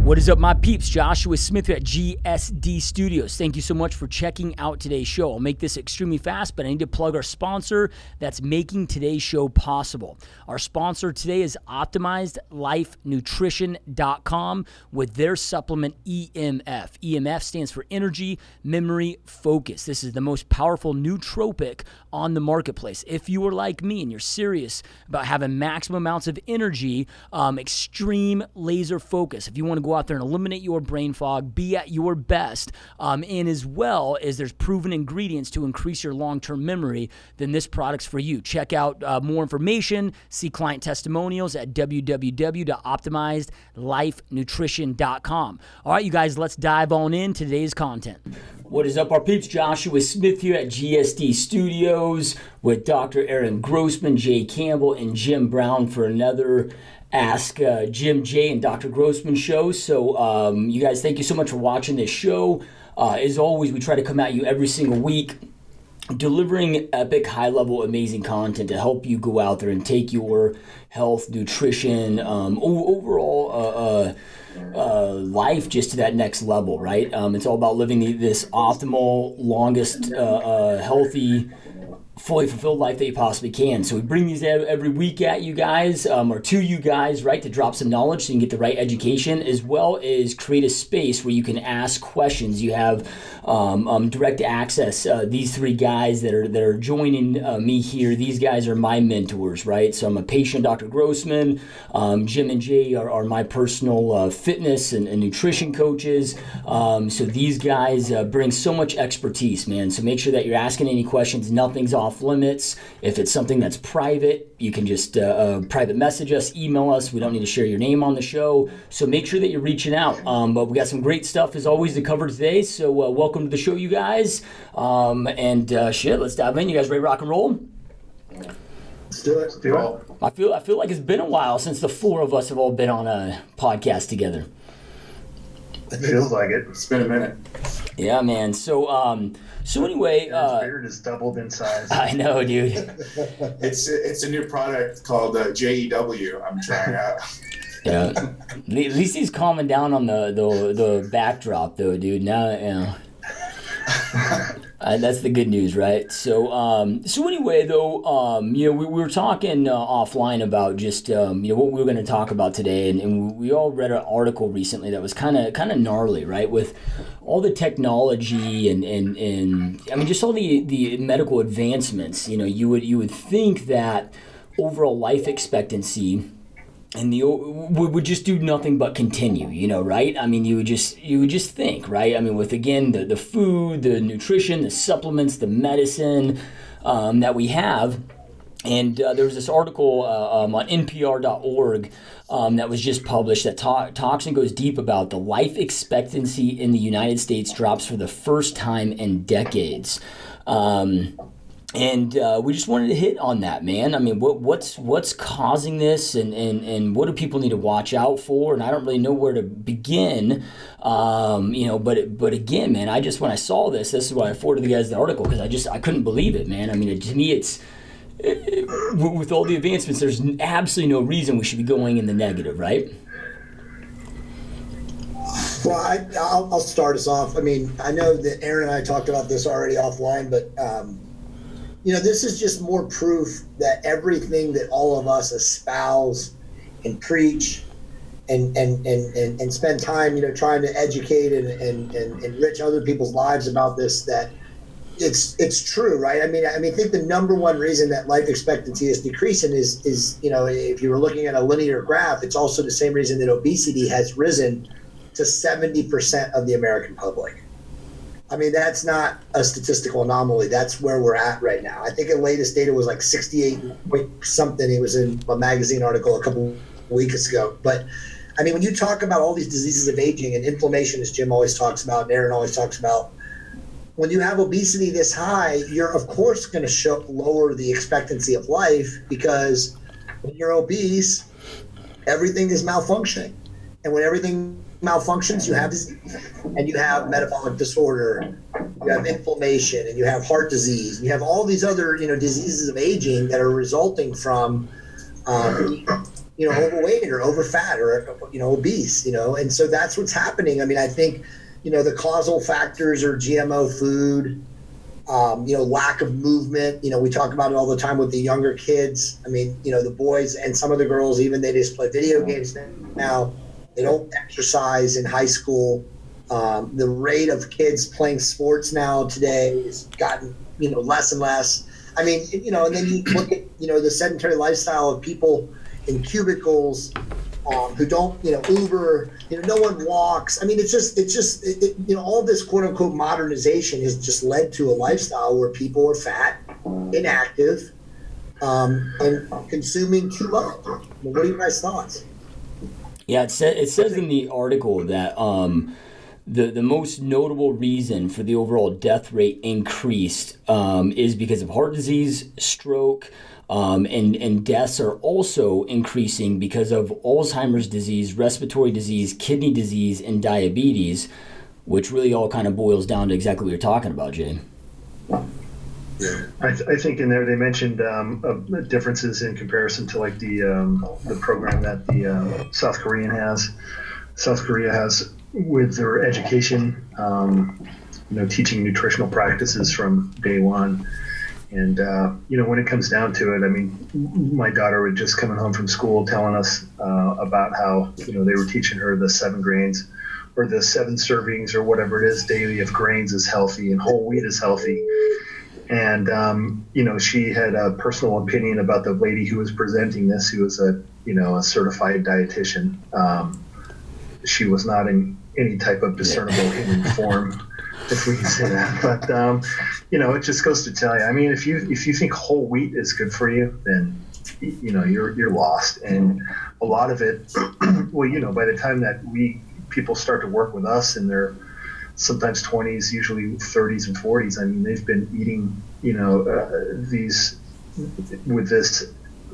What is up, my peeps? Joshua Smith here at GSD Studios. Thank you so much for checking out today's show. I'll make this extremely fast, but I need to plug our sponsor that's making today's show possible. Our sponsor today is OptimizedLifeNutrition.com with their supplement EMF. EMF stands for Energy, Memory, Focus. This is the most powerful nootropic on the marketplace. If you are like me and you're serious about having maximum amounts of energy, extreme laser focus, if you want to go out there and eliminate your brain fog, be at your best, and as well as there's proven ingredients to increase your long-term memory, then this product's for you. Check out more information, see client testimonials at www.optimizedlifenutrition.com. All right, you guys, let's dive on in today's content. What is up, our peeps? Joshua Smith here at GSD Studios with Dr. Aaron Grossman, Jay Campbell, and Jim Brown for another Ask Jim, Jay, and Dr. Grossman show. So you guys, thank you so much for watching this show. As always, we try to come at you every single week, delivering epic, high-level, amazing content to help you go out there and take your health, nutrition, overall life just to that next level, right? It's all about living this optimal, longest, healthy, fully fulfilled life that you possibly can. So we bring these every week at you guys, or to you guys, right, to drop some knowledge so you can get the right education, as well as create a space where you can ask questions. You have direct access. These three guys that are joining me here, these guys are my mentors, right? So I'm a patient, Dr. Grossman. Jim and Jay are my personal fitness and nutrition coaches. So these guys bring so much expertise, man. So make sure that you're asking any questions. Nothing's off limits. If it's something that's private, you can just private message us, email us. We don't need to share your name on the show. So make sure that you're reaching out. But we got some great stuff as always to cover today. So welcome to the show, you guys. Shit, let's dive in. You guys ready to rock and roll? Let's do it. I feel like it's been a while since the four of us have all been on a podcast together. It feels like it. It's been a minute. Yeah, man. So anyway, his beard has doubled in size. I know, dude. It's a new product called JEW. I'm trying out. Yeah. At least he's calming down on the backdrop, though, dude. Now, you know. That's the good news, right? So anyway, though, we were talking offline about just what we were going to talk about today, and we all read an article recently that was kind of gnarly, right? With all the technology and I mean, just all the medical advancements. You would think that overall life expectancy and would just do nothing but continue, right? I mean, you would just think, right? I mean, with again the food, the nutrition, the supplements, the medicine that we have. And there was this article on NPR.org that was just published that talks and goes deep about the life expectancy in the United States drops for the first time in decades. And we just wanted to hit on that, man. I mean, what's causing this, and what do people need to watch out for? And I don't really know where to begin, But again, man, when I saw this is why I forwarded the guys the article, because I couldn't believe it, man. I mean, to me, with all the advancements, there's absolutely no reason we should be going in the negative, right? Well, I'll start us off. I mean, I know that Aaron and I talked about this already offline, but this is just more proof that everything that all of us espouse and preach and spend time, trying to educate and enrich other people's lives about this, that it's true, right? I mean, I think the number one reason that life expectancy is decreasing is if you were looking at a linear graph, it's also the same reason that obesity has risen to 70% of the American public. I mean, that's not a statistical anomaly. That's where we're at right now. I think the latest data was like 68 point something. It was in a magazine article a couple weeks ago. But I mean, when you talk about all these diseases of aging and inflammation, as Jim always talks about, and Aaron always talks about, when you have obesity this high, you're of course going to lower the expectancy of life, because when you're obese, everything is malfunctioning. And when everything malfunctions, you have disease, and you have metabolic disorder, you have inflammation, and you have heart disease, and you have all these other diseases of aging that are resulting from overweight or overfat or, obese, and so that's what's happening. I mean, I think, the causal factors are GMO food, lack of movement. We talk about it all the time with the younger kids. I mean, the boys and some of the girls, even they just play video games now. They don't exercise in high school. The rate of kids playing sports now today has gotten, less and less. I mean, and then you look at, the sedentary lifestyle of people in cubicles who don't, Uber, no one walks. I mean, it's just, all this quote unquote modernization has just led to a lifestyle where people are fat, inactive, and consuming too much. What are you guys' thoughts? Yeah, it says in the article that the most notable reason for the overall death rate increased is because of heart disease, stroke, and deaths are also increasing because of Alzheimer's disease, respiratory disease, kidney disease, and diabetes, which really all kind of boils down to exactly what you're talking about, Jay. I think in there they mentioned differences in comparison to like the program that the South Korea has with their education, teaching nutritional practices from day one. And, when it comes down to it, I mean, my daughter was just coming home from school telling us about how, they were teaching her the 7 grains or the 7 servings or whatever it is daily of grains is healthy and whole wheat is healthy. And, she had a personal opinion about the lady who was presenting this, who was a certified dietitian. She was not in any type of discernible human form, if we can say that. But, it just goes to tell you, I mean, if you think whole wheat is good for you, then, you're lost. And a lot of it, well, by the time that people start to work with us in their sometimes 20s, usually 30s and 40s, I mean, they've been eating, these with this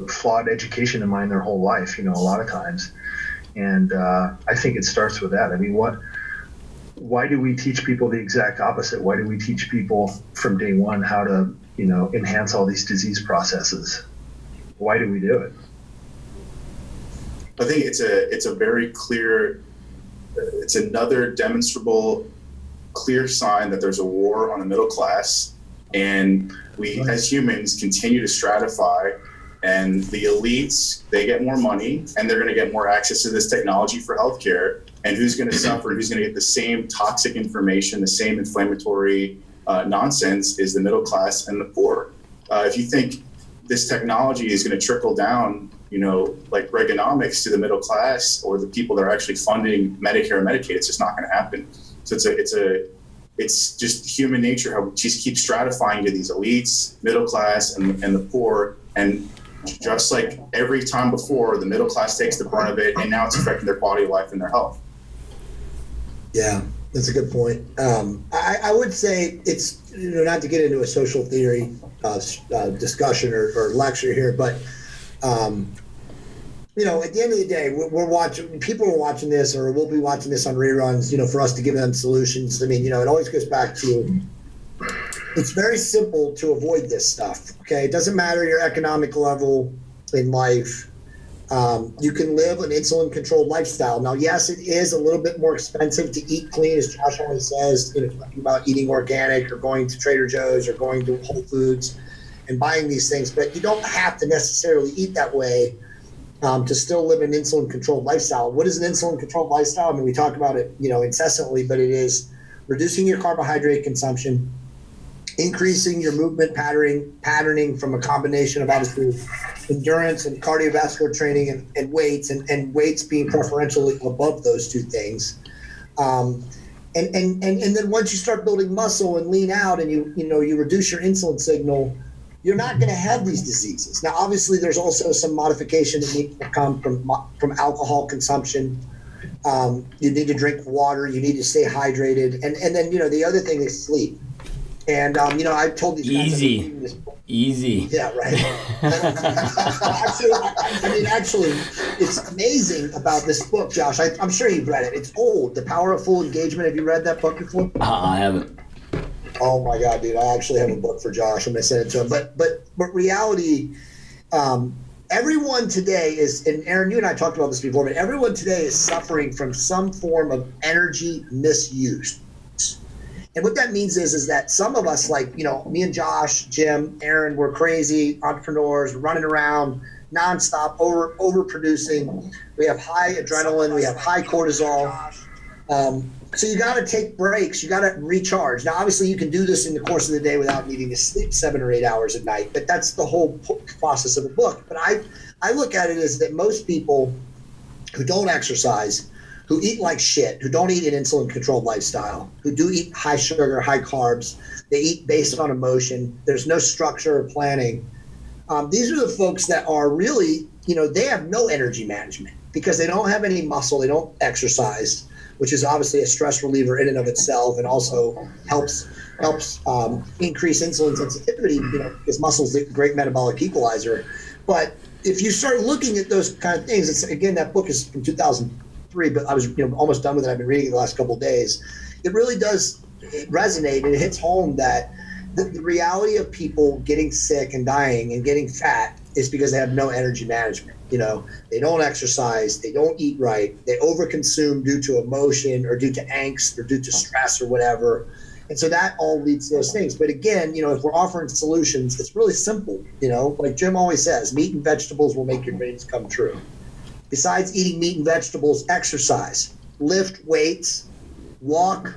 flawed education in mind their whole life, a lot of times. And I think it starts with that. I mean, why do we teach people the exact opposite? Why do we teach people from day one how to, enhance all these disease processes? Why do we do it? I think it's a very clear, it's another demonstrable, clear sign that there's a war on the middle class, and we as humans continue to stratify, and the elites, they get more money and they're going to get more access to this technology for healthcare. And who's going to suffer? Who's going to get the same toxic information, the same inflammatory nonsense is the middle class and the poor. If you think this technology is going to trickle down, like Reaganomics to the middle class or the people that are actually funding Medicare and Medicaid, it's just not going to happen. So it's just human nature how we just keep stratifying to these elites, middle class, and the poor. And just like every time before, the middle class takes the brunt of it, and now it's affecting their quality of life and their health. Yeah, that's a good point. I would say it's, not to get into a social theory discussion or lecture here, but, at the end of the day, people are watching this or will be watching this on reruns, for us to give them solutions. I mean, it always goes back to, it's very simple to avoid this stuff, okay? It doesn't matter your economic level in life. You can live an insulin-controlled lifestyle. Now, yes, it is a little bit more expensive to eat clean, as Josh always says, talking about eating organic or going to Trader Joe's or going to Whole Foods and buying these things. But you don't have to necessarily eat that way to still live an insulin-controlled lifestyle. What is an insulin-controlled lifestyle? I mean, we talk about it, incessantly, but it is reducing your carbohydrate consumption, increasing your movement patterning from a combination of obviously endurance and cardiovascular training and weights, and weights being preferentially above those two things. And then once you start building muscle and lean out and you reduce your insulin signal, you're not going to have these diseases. Now, obviously, there's also some modification that needs to come from alcohol consumption. You need to drink water. You need to stay hydrated. And then, the other thing is sleep. And, I told these guys. Easy. Yeah, right. Actually, it's amazing about this book, Josh. I'm sure you've read it. It's old. The Power of Full Engagement. Have you read that book before? I haven't. Oh my God, dude! I actually have a book for Josh. I'm gonna send it to him. But reality, everyone today is, and Aaron, you and I talked about this before, but everyone today is suffering from some form of energy misuse. And what that means is that some of us, like, me and Josh, Jim, Aaron, we're crazy entrepreneurs, running around nonstop, overproducing. We have high adrenaline, we have high cortisol. So you got to take breaks. You got to recharge. Now, obviously, you can do this in the course of the day without needing to sleep 7 or 8 hours at night. But that's the whole process of a book. But I look at it as that most people who don't exercise, who eat like shit, who don't eat an insulin-controlled lifestyle, who do eat high sugar, high carbs, they eat based on emotion, there's no structure or planning. These are the folks that are really, they have no energy management because they don't have any muscle, they don't exercise, which is obviously a stress reliever in and of itself, and also helps increase insulin sensitivity, because muscle is a great metabolic equalizer. But if you start looking at those kind of things, it's, again, that book is from 2003, but I was almost done with it. I've been reading it the last couple of days. It really does resonate, and it hits home that the reality of people getting sick and dying and getting fat is because they have no energy management. They don't exercise, they don't eat right, they overconsume due to emotion or due to angst or due to stress or whatever. And so that all leads to those things. But again, if we're offering solutions, it's really simple. Like Jim always says, meat and vegetables will make your dreams come true. Besides eating meat and vegetables, exercise, lift weights, walk,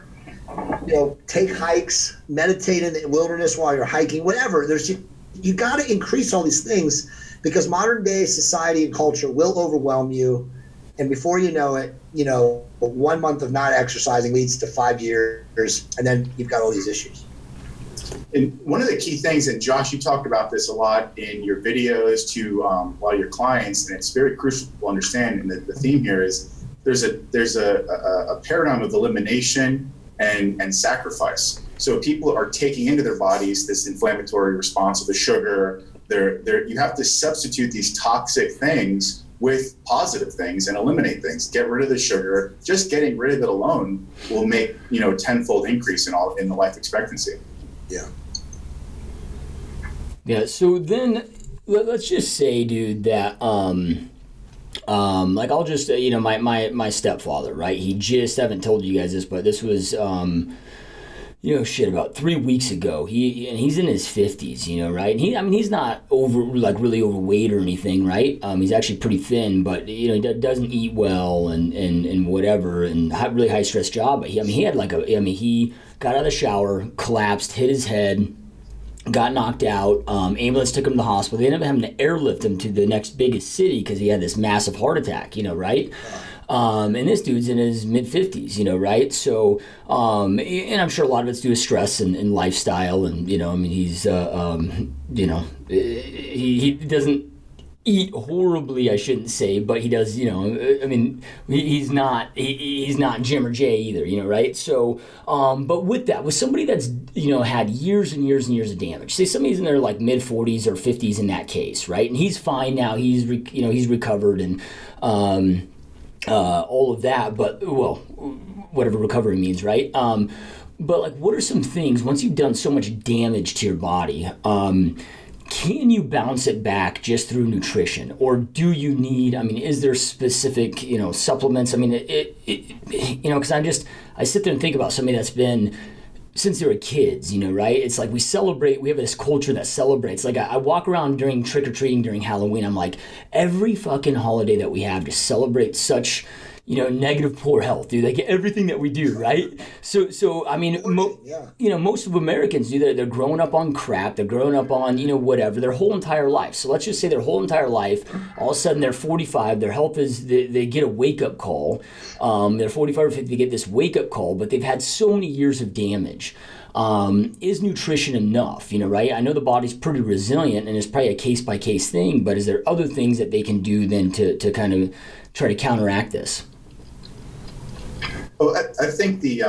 take hikes, meditate in the wilderness while you're hiking, whatever. You got to increase all these things, because modern day society and culture will overwhelm you. And before you know it, 1 month of not exercising leads to 5 years, and then you've got all these issues. And one of the key things, and Josh, you talked about this a lot in your videos to a lot of your clients, and it's very crucial to understand. And the theme here is there's a paradigm of elimination and sacrifice. So people are taking into their bodies this inflammatory response of the sugar. You have to substitute these toxic things with positive things and eliminate things. Get rid of the sugar. Just getting rid of it alone will make tenfold increase in the life expectancy. Yeah. Yeah. So then let's just say, dude, that like I'll just my stepfather, right? He just, I haven't told you guys this, but this was about 3 weeks ago. He's in his 50s, right? And he's not really overweight or anything, right? He's actually pretty thin, but he doesn't eat well and whatever, and really high stress job. But he had he got out of the shower, collapsed, hit his head, got knocked out. Ambulance took him to the hospital. They ended up having to airlift him to the next biggest city because he had this massive heart attack, right? And this dude's in his mid-50s, right? So, and I'm sure a lot of it's due to stress and lifestyle, and he's he doesn't eat horribly, I shouldn't say, but he does, he's not Jim or Jay either, right? So, but with somebody that's, had years and years and years of damage, say somebody's in their like mid 40s or 50s in that case, right? And he's fine now, he's recovered and, all of that, but whatever recovery means, right? But like, what are some things, once you've done so much damage to your body, can you bounce it back just through nutrition, or do you need, is there specific, supplements? Because I sit there and think about somebody that's been, since they were kids, right? It's like we have this culture that celebrates. Like I walk around during trick-or-treating during Halloween, I'm like, every fucking holiday that we have just celebrates such, negative poor health, dude. Like everything that we do, right? So most of Americans do that. They're growing up on crap. They're growing up on, whatever, their whole entire life. So let's just say their whole entire life, all of a sudden they're 45, their health is, they get a wake-up call. They're 45 or 50, they get this wake-up call, but they've had so many years of damage. Is nutrition enough, right? I know the body's pretty resilient and it's probably a case-by-case thing, but is there other things that they can do then to kind of try to counteract this? Well, I think the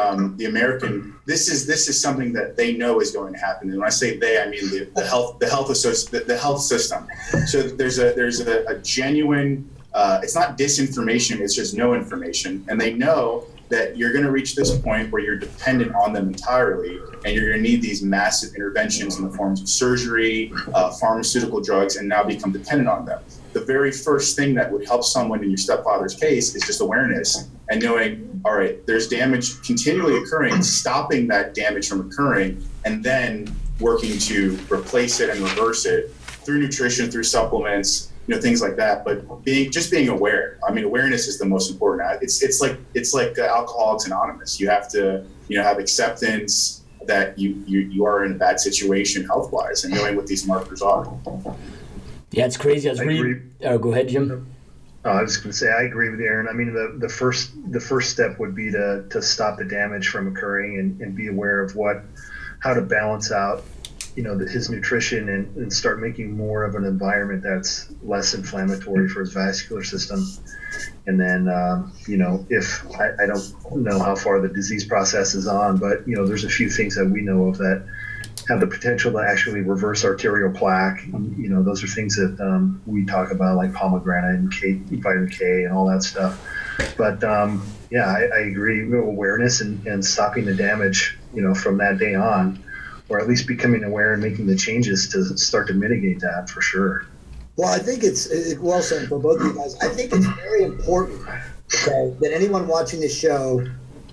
American, this is something that they know is going to happen. And when I say they, I mean the health system. So there's a genuine, it's not disinformation, it's just no information. And they know that you're going to reach this point where you're dependent on them entirely, and you're going to need these massive interventions in the forms of surgery, pharmaceutical drugs, and now become dependent on them. the very first thing that would help someone in your stepfather's case is just awareness and knowing, all right, there's damage continually occurring, stopping that damage from occurring, and then working to replace it and reverse it through nutrition, through supplements, things like that. But being aware. I mean, awareness is the most important. It's like Alcoholics Anonymous. You have to, have acceptance that you are in a bad situation health-wise and knowing what these markers are. Yeah, it's crazy. I was reading. Oh, go ahead, Jim. I was going to say I agree with Aaron. I mean, the first step would be to stop the damage from occurring and be aware of how to balance out, his nutrition and start making more of an environment that's less inflammatory for his vascular system. And then, if I don't know how far the disease process is on, but there's a few things that we know of that have the potential to actually reverse arterial plaque. Those are things that we talk about, like pomegranate and vitamin K and all that stuff. But I agree. Awareness and stopping the damage, from that day on, or at least becoming aware and making the changes to start to mitigate that for sure. Well, I think it's well said for both of you guys. I think it's very important, okay, that anyone watching this show,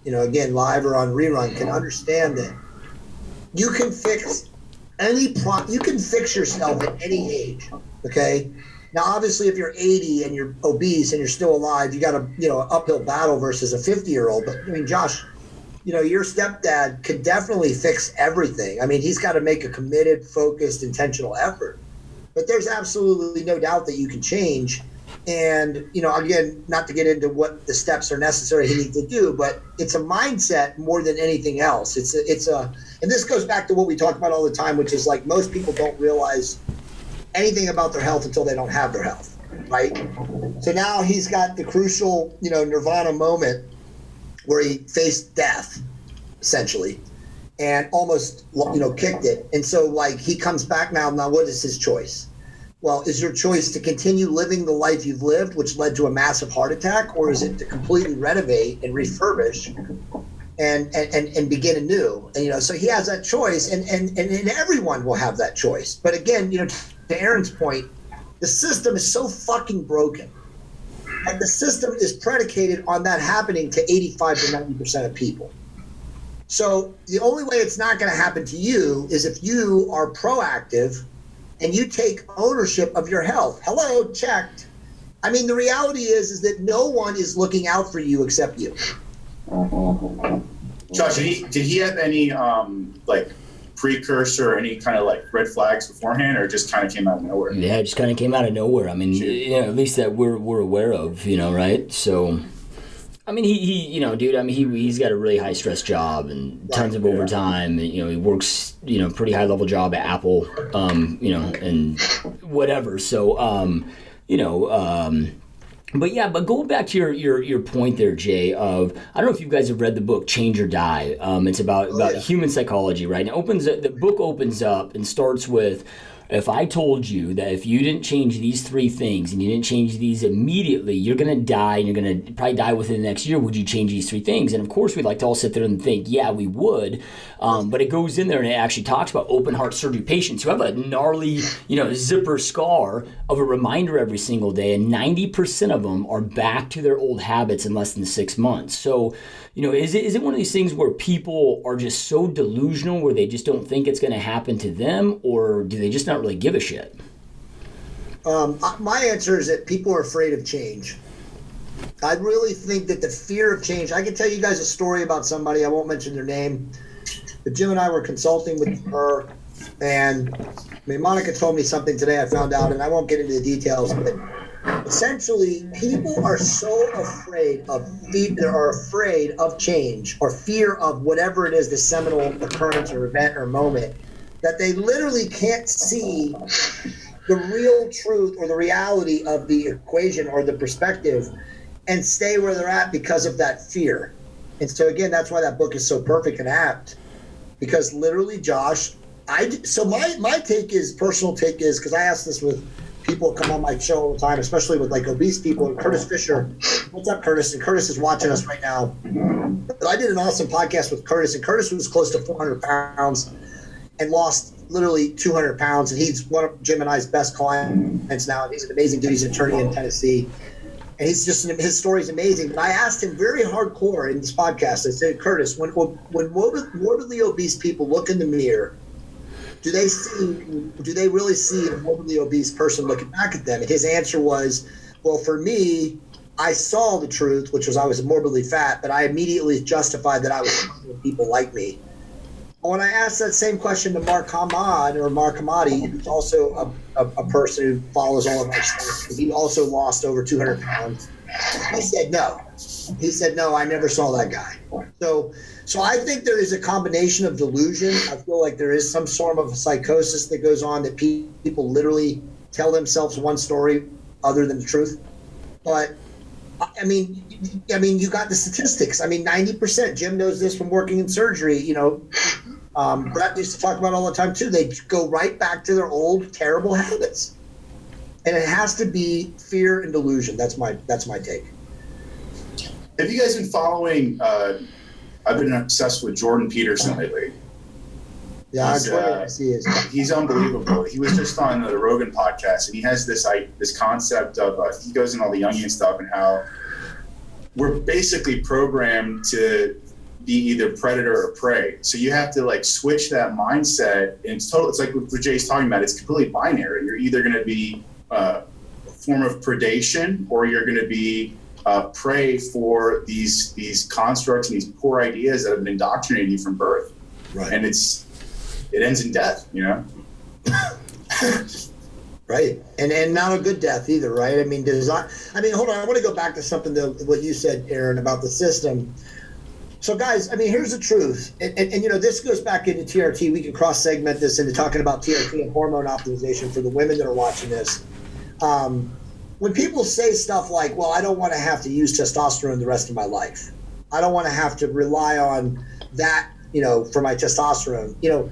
again, live or on rerun, can understand that you can fix you can fix yourself at any age, okay? Now, obviously, if you're 80 and you're obese and you're still alive, you got an uphill battle versus a 50-year-old. But, I mean, Josh, your stepdad could definitely fix everything. I mean, he's got to make a committed, focused, intentional effort. But there's absolutely no doubt that you can change. And, again, not to get into what the steps are necessary he needs to do, but it's a mindset more than anything else. And this goes back to what we talk about all the time, which is like most people don't realize anything about their health until they don't have their health, right? So now he's got the crucial, nirvana moment where he faced death, essentially, and almost, kicked it. And so, like, he comes back now. Now, what is his choice? Well, is your choice to continue living the life you've lived, which led to a massive heart attack, or is it to completely renovate and refurbish and begin anew? And, so he has that choice, and everyone will have that choice. But again, to Aaron's point, the system is so fucking broken. And the system is predicated on that happening to 85 to 90% of people. So the only way it's not going to happen to you is if you are proactive and you take ownership of your health. Hello, checked. I mean, the reality is that no one is looking out for you except you. Josh, did he have any precursor or any kind of like red flags beforehand, or it just kind of came out of nowhere? Yeah, it just kind of came out of nowhere. I mean, at least that we're aware of, right? So, I mean, he dude, I mean, he's got a really high stress job and tons of overtime. And, he works, pretty high level job at Apple, and whatever. So, but going back to your point there, Jay, of, I don't know if you guys have read the book Change or Die. It's about human psychology, right? And the book opens up and starts with, if I told you that if you didn't change these three things and you didn't change these immediately, you're going to die, and you're going to probably die within the next year, would you change these three things? And of course, we'd like to all sit there and think, yeah, we would. But it goes in there and it actually talks about open heart surgery patients who have a gnarly, zipper scar of a reminder every single day, and 90% of them are back to their old habits in less than 6 months. So, is it one of these things where people are just so delusional where they just don't think it's going to happen to them, or do they just not really give a shit? My answer is that people are afraid of change. I really think that the fear of change, I can tell you guys a story about somebody, I won't mention their name, but Jim and I were consulting with her, and Monica told me something today I found out, and I won't get into the details, but essentially, people are so afraid of change, or fear of whatever it is, the seminal occurrence or event or moment, that they literally can't see the real truth or the reality of the equation or the perspective and stay where they're at because of that fear. And so again, that's why that book is so perfect and apt, because literally, Josh, my personal take is, because I ask this with people who come on my show all the time, especially with like obese people. And Curtis Fisher, what's up, Curtis? And Curtis is watching us right now. But I did an awesome podcast with Curtis, and Curtis was close to 400 pounds and lost, literally 200 pounds, and he's one of Jim and I's best clients now. And he's an amazing dude. He's an attorney in Tennessee, and his story is amazing. But I asked him very hardcore in this podcast. I said, Curtis, when morbidly obese people look in the mirror, do they really see a morbidly obese person looking back at them? And his answer was, well, for me, I saw the truth, which was I was morbidly fat, but I immediately justified that I was with people like me. When I asked that same question to Mark Hamadi, who's also a person who follows all of our stuff, he also lost over 200 pounds. He said no. He said, no, I never saw that guy. So I think there is a combination of delusion. I feel like there is some sort of psychosis that goes on, that people literally tell themselves one story other than the truth. But I mean, you got the statistics. I mean, 90%. Jim knows this from working in surgery. You know, Brett used to talk about it all the time too. They go right back to their old terrible habits, and it has to be fear and delusion. That's my take. Have you guys been following? I've been obsessed with Jordan Peterson lately. Yeah, I see his. He's unbelievable. He was just on the Rogan podcast, and he has this concept of he goes in all the Jungian stuff and how we're basically programmed to be either predator or prey. So you have to like switch that mindset, and it's like what Jay's talking about. It's completely binary. You're either going to be a form of predation, or you're going to be prey for these constructs and these poor ideas that have been indoctrinated you from birth. Right. And it ends in death, you know? Right. And not a good death either, right? I mean, hold on. I want to go back to something what you said, Aaron, about the system. So guys, I mean, here's the truth. And you know, this goes back into TRT. We can cross-segment this into talking about TRT and hormone optimization for the women that are watching this. When people say stuff like, well, I don't want to have to use testosterone the rest of my life. I don't want to have to rely on that, you know, for my testosterone. You know,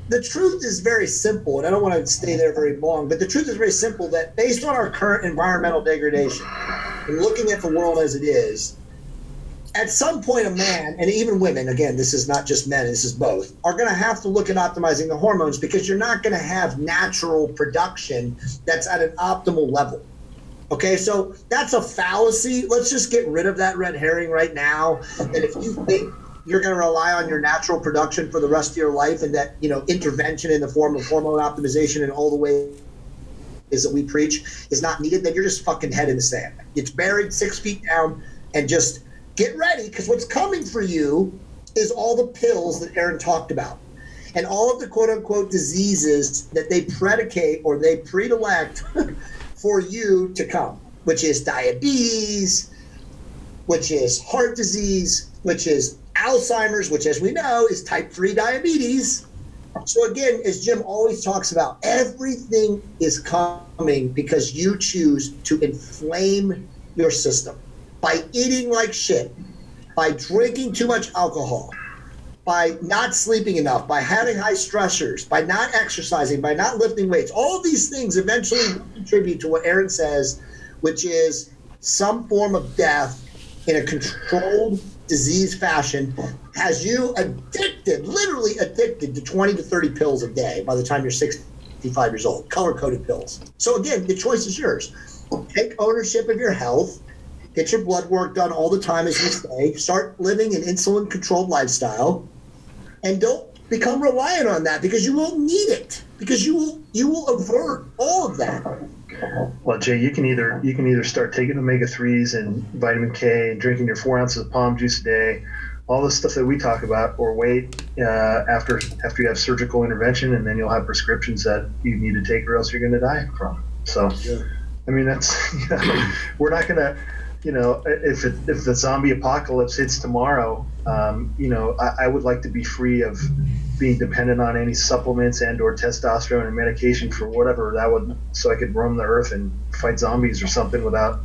the truth is very simple, and I don't want to stay there very long, but the truth is very simple, that based on our current environmental degradation and looking at the world as it is, at some point a man, and even women, again, this is not just men, this is both, are going to have to look at optimizing the hormones, because you're not going to have natural production that's at an optimal level. Okay, so that's a fallacy. Let's just get rid of that red herring right now. That if you think you're going to rely on your natural production for the rest of your life, and that, you know, intervention in the form of hormone optimization and all the ways that we preach is not needed, then you're just fucking head in the sand. It's buried 6 feet down, and just get ready, because what's coming for you is all the pills that Aaron talked about, and all of the quote unquote diseases that they predicate or they predilect for you to come, which is diabetes, which is heart disease, which is Alzheimer's, which, as we know, is type 3 diabetes. So again, as Jim always talks about, everything is coming because you choose to inflame your system by eating like shit, by drinking too much alcohol, by not sleeping enough, by having high stressors, by not exercising, by not lifting weights. All of these things eventually contribute to what Aaron says, which is some form of death in a controlled disease fashion, has you addicted, literally addicted to 20 to 30 pills a day by the time you're 65 years old, color-coded pills. So again, the choice is yours. Take ownership of your health, get your blood work done all the time, as you say, start living an insulin-controlled lifestyle, and don't become reliant on that, because you won't need it, because you will avert all of that. Well, Jay, you can either start taking omega-3s and vitamin K and drinking your 4 ounces of palm juice a day, all the stuff that we talk about, or wait after you have surgical intervention, and then you'll have prescriptions that you need to take, or else you're going to die from. So, yeah. I mean, that's, you know, we're not going to, you know, if the zombie apocalypse hits tomorrow, you know, I would like to be free of being dependent on any supplements and or testosterone and medication for whatever that would, so I could roam the earth and fight zombies or something without,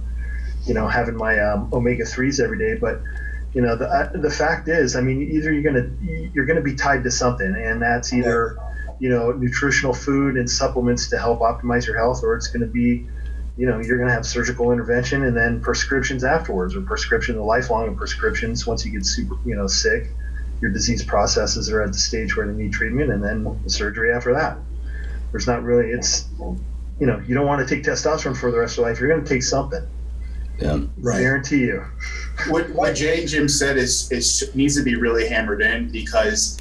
you know, having my omega-3s every day. But, you know, the fact is, I mean, either you're gonna be tied to something, and that's either, you know, nutritional food and supplements to help optimize your health, or it's going to be, you know, you're going to have surgical intervention and then prescriptions afterwards, or lifelong prescriptions once you get super, you know, sick. your disease processes are at the stage where they need treatment, and then the surgery after that. There's not really, it's, you know, you don't want to take testosterone for the rest of your life. You're going to take something. Yeah. Right. I guarantee you. What Jay and Jim said is needs to be really hammered in, because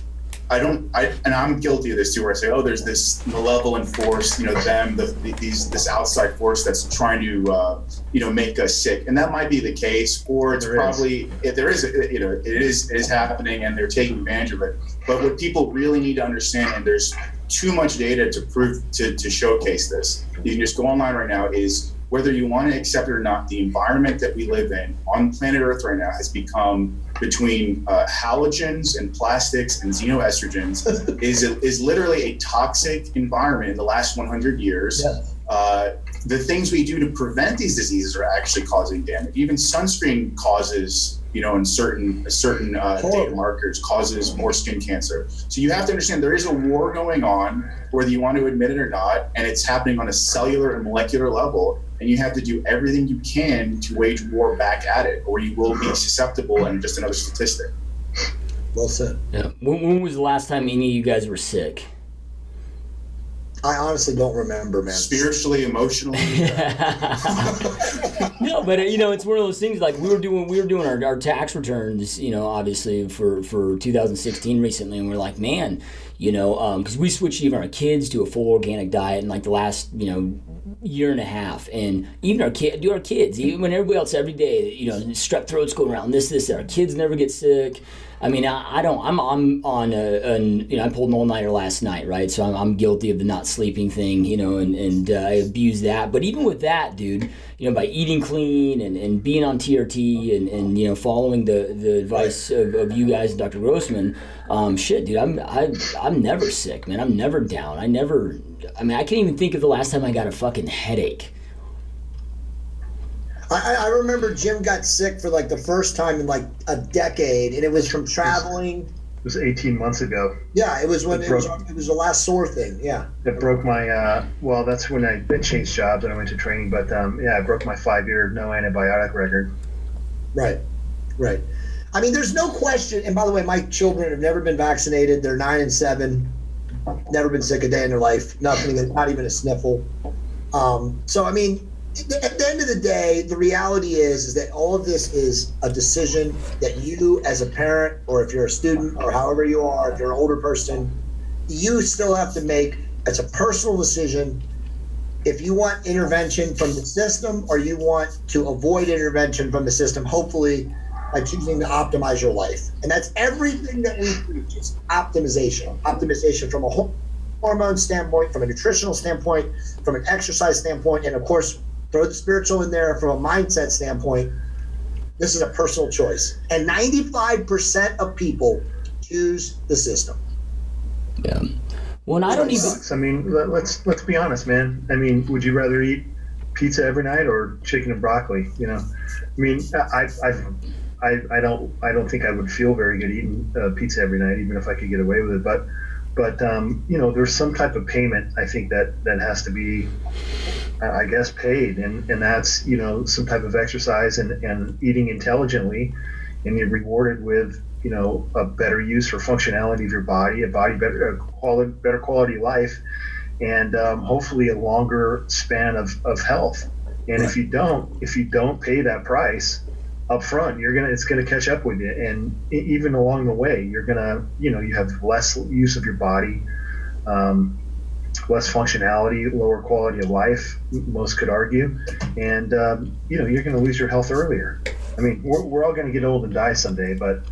and I'm guilty of this too, where I say, oh, there's this malevolent force, you know, this outside force that's trying to, you know, make us sick. And that might be the case, or it's probably, if there is, you know, it is happening and they're taking advantage of it. But what people really need to understand, and there's too much data to prove, to showcase this, you can just go online right now, is whether you want to accept it or not, the environment that we live in on planet Earth right now has become, between halogens and plastics and xenoestrogens, is literally a toxic environment in the last 100 years. Yeah. The things we do to prevent these diseases are actually causing damage. Even sunscreen causes, you know, in certain data markers, causes more skin cancer. So you have to understand there is a war going on, whether you want to admit it or not, and it's happening on a cellular and molecular level. And you have to do everything you can to wage war back at it, or you will be susceptible and just another statistic. Well said. Yeah. When was the last time any of you guys were sick? I honestly don't remember, man. Spiritually, emotionally. No, but you know, it's one of those things. Like we were doing our tax returns, you know, obviously for 2016 recently, and we're like, man, you know, because we switched even our kids to a full organic diet in like the last, you know, year and a half, and even our kids, even when everybody else every day, you know, strep throats go around, this, our kids never get sick. I mean, I'm on you know, I pulled an all-nighter last night, right? So I'm guilty of the not sleeping thing, you know, and I abuse that. But even with that, dude, you know, by eating clean and being on TRT and you know, following the advice of you guys and Dr. Grossman, shit, dude, I'm never sick, man. I'm never down. I can't even think of the last time I got a fucking headache. I remember Jim got sick for like the first time in like a decade, and it was from traveling. It was 18 months ago. Yeah, it was when it was the last sore thing. Yeah. It broke my, well, that's when I changed jobs and I went to training, but yeah, it broke my 5-year no antibiotic record. Right. I mean, there's no question. And by the way, my children have never been vaccinated. They're 9 and 7, never been sick a day in their life. Nothing, not even a sniffle. So, I mean, at the end of the day, the reality is that all of this is a decision that you as a parent, or if you're a student, or however you are, if you're an older person, you still have to make. It's a personal decision if you want intervention from the system or you want to avoid intervention from the system, hopefully by choosing to optimize your life. And that's everything that we preach is optimization from a hormone standpoint, from a nutritional standpoint, from an exercise standpoint, and of course, throw the spiritual in there from a mindset standpoint. This is a personal choice. And 95% of people choose the system. Yeah. Well, and I don't even... I mean, let's be honest, man. I mean, would you rather eat pizza every night or chicken and broccoli? You know, I mean, I don't think I would feel very good eating pizza every night, even if I could get away with it. But you know, there's some type of payment, I think, that has to be, I guess, paid, and that's, you know, some type of exercise and eating intelligently, and you're rewarded with, you know, a better use for functionality of your body, better quality of life, and hopefully a longer span of health. And if you don't pay that price up front, it's gonna catch up with you, and even along the way, you're gonna, you know, you have less use of your body, less functionality, lower quality of life, most could argue, and you know, you're gonna lose your health earlier. I mean, we're all gonna get old and die someday, but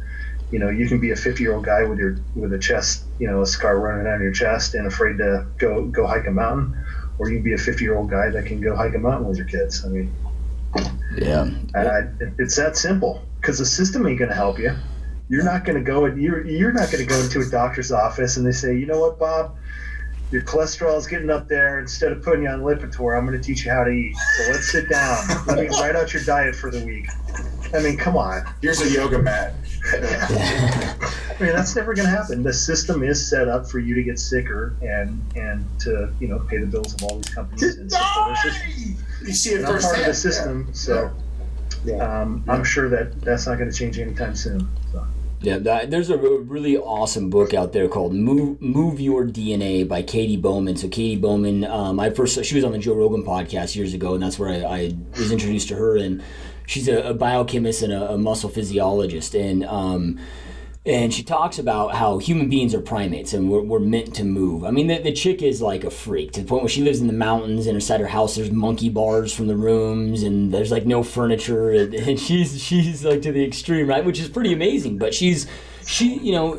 you know, you can be a 50-year-old guy with a chest, you know, a scar running down your chest and afraid to go hike a mountain, or you can be a 50-year-old guy that can go hike a mountain with your kids. I mean, yeah, it's that simple, because the system ain't going to help you. You're not going to go into a doctor's office and they say, you know what, Bob, your cholesterol is getting up there. Instead of putting you on Lipitor, I'm going to teach you how to eat. So let's sit down. Let me write out your diet for the week. I mean, come on. Here's a yoga mat. I mean, that's never going to happen. The system is set up for you to get sicker and to, you know, pay the bills of all these companies. And you see it firsthand. I'm part of the system, yeah. so I'm sure that's not going to change anytime soon. So. Yeah, there's a really awesome book out there called "Move Your DNA" by Katie Bowman. So Katie Bowman, she was on the Joe Rogan podcast years ago, and that's where I was introduced to her. And she's a biochemist and a muscle physiologist, and she talks about how human beings are primates and we're meant to move. I mean, the chick is like a freak to the point where she lives in the mountains, and inside her house there's monkey bars from the rooms, and there's like no furniture, and she's like to the extreme, right? Which is pretty amazing. But she, you know,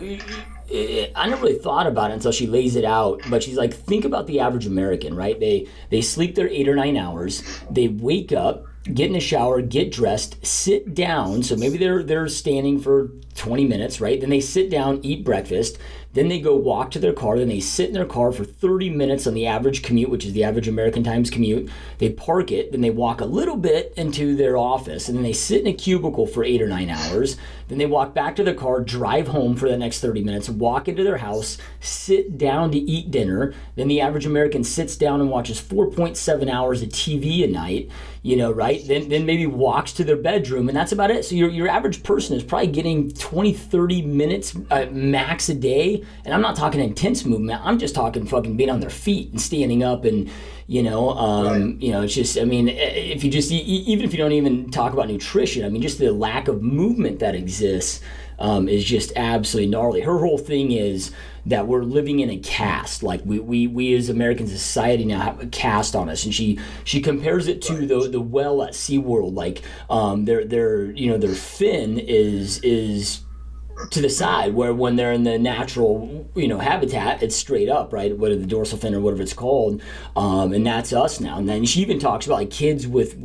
I never really thought about it until she lays it out. But she's like, think about the average American, right? They sleep their 8 or 9 hours. They wake up, get in the shower, get dressed, sit down. So maybe they're standing for 20 minutes, right? Then they sit down, eat breakfast. Then they go walk to their car. Then they sit in their car for 30 minutes on the average commute, which is the average American Times commute. They park it. Then they walk a little bit into their office. And then they sit in a cubicle for 8 or 9 hours. Then they walk back to their car, drive home for the next 30 minutes, walk into their house, sit down to eat dinner. Then the average American sits down and watches 4.7 hours of TV a night, you know, right? Then maybe walks to their bedroom, and that's about it. So your average person is probably getting 20, 30 minutes max a day. And I'm not talking intense movement. I'm just talking fucking being on their feet and standing up, and you know, Right. you know, it's just, I mean, if you just even if you don't even talk about nutrition, I mean, just the lack of movement that exists is just absolutely gnarly. Her whole thing is that we're living in a caste. Like we as American society now have a caste on us, and she compares it to the well at SeaWorld. Like their fin is to the side, where when they're in the natural, you know, habitat, it's straight up, right? Whether the dorsal fin or whatever it's called, and that's us now. And then she even talks about like kids with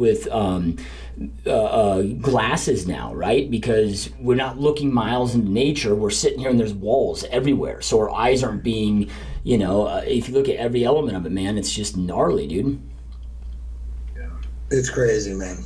glasses now, right? Because we're not looking miles into nature. We're sitting here and there's walls everywhere, so our eyes aren't being, you know, if you look at every element of it, man, it's just gnarly, dude. It's crazy, man.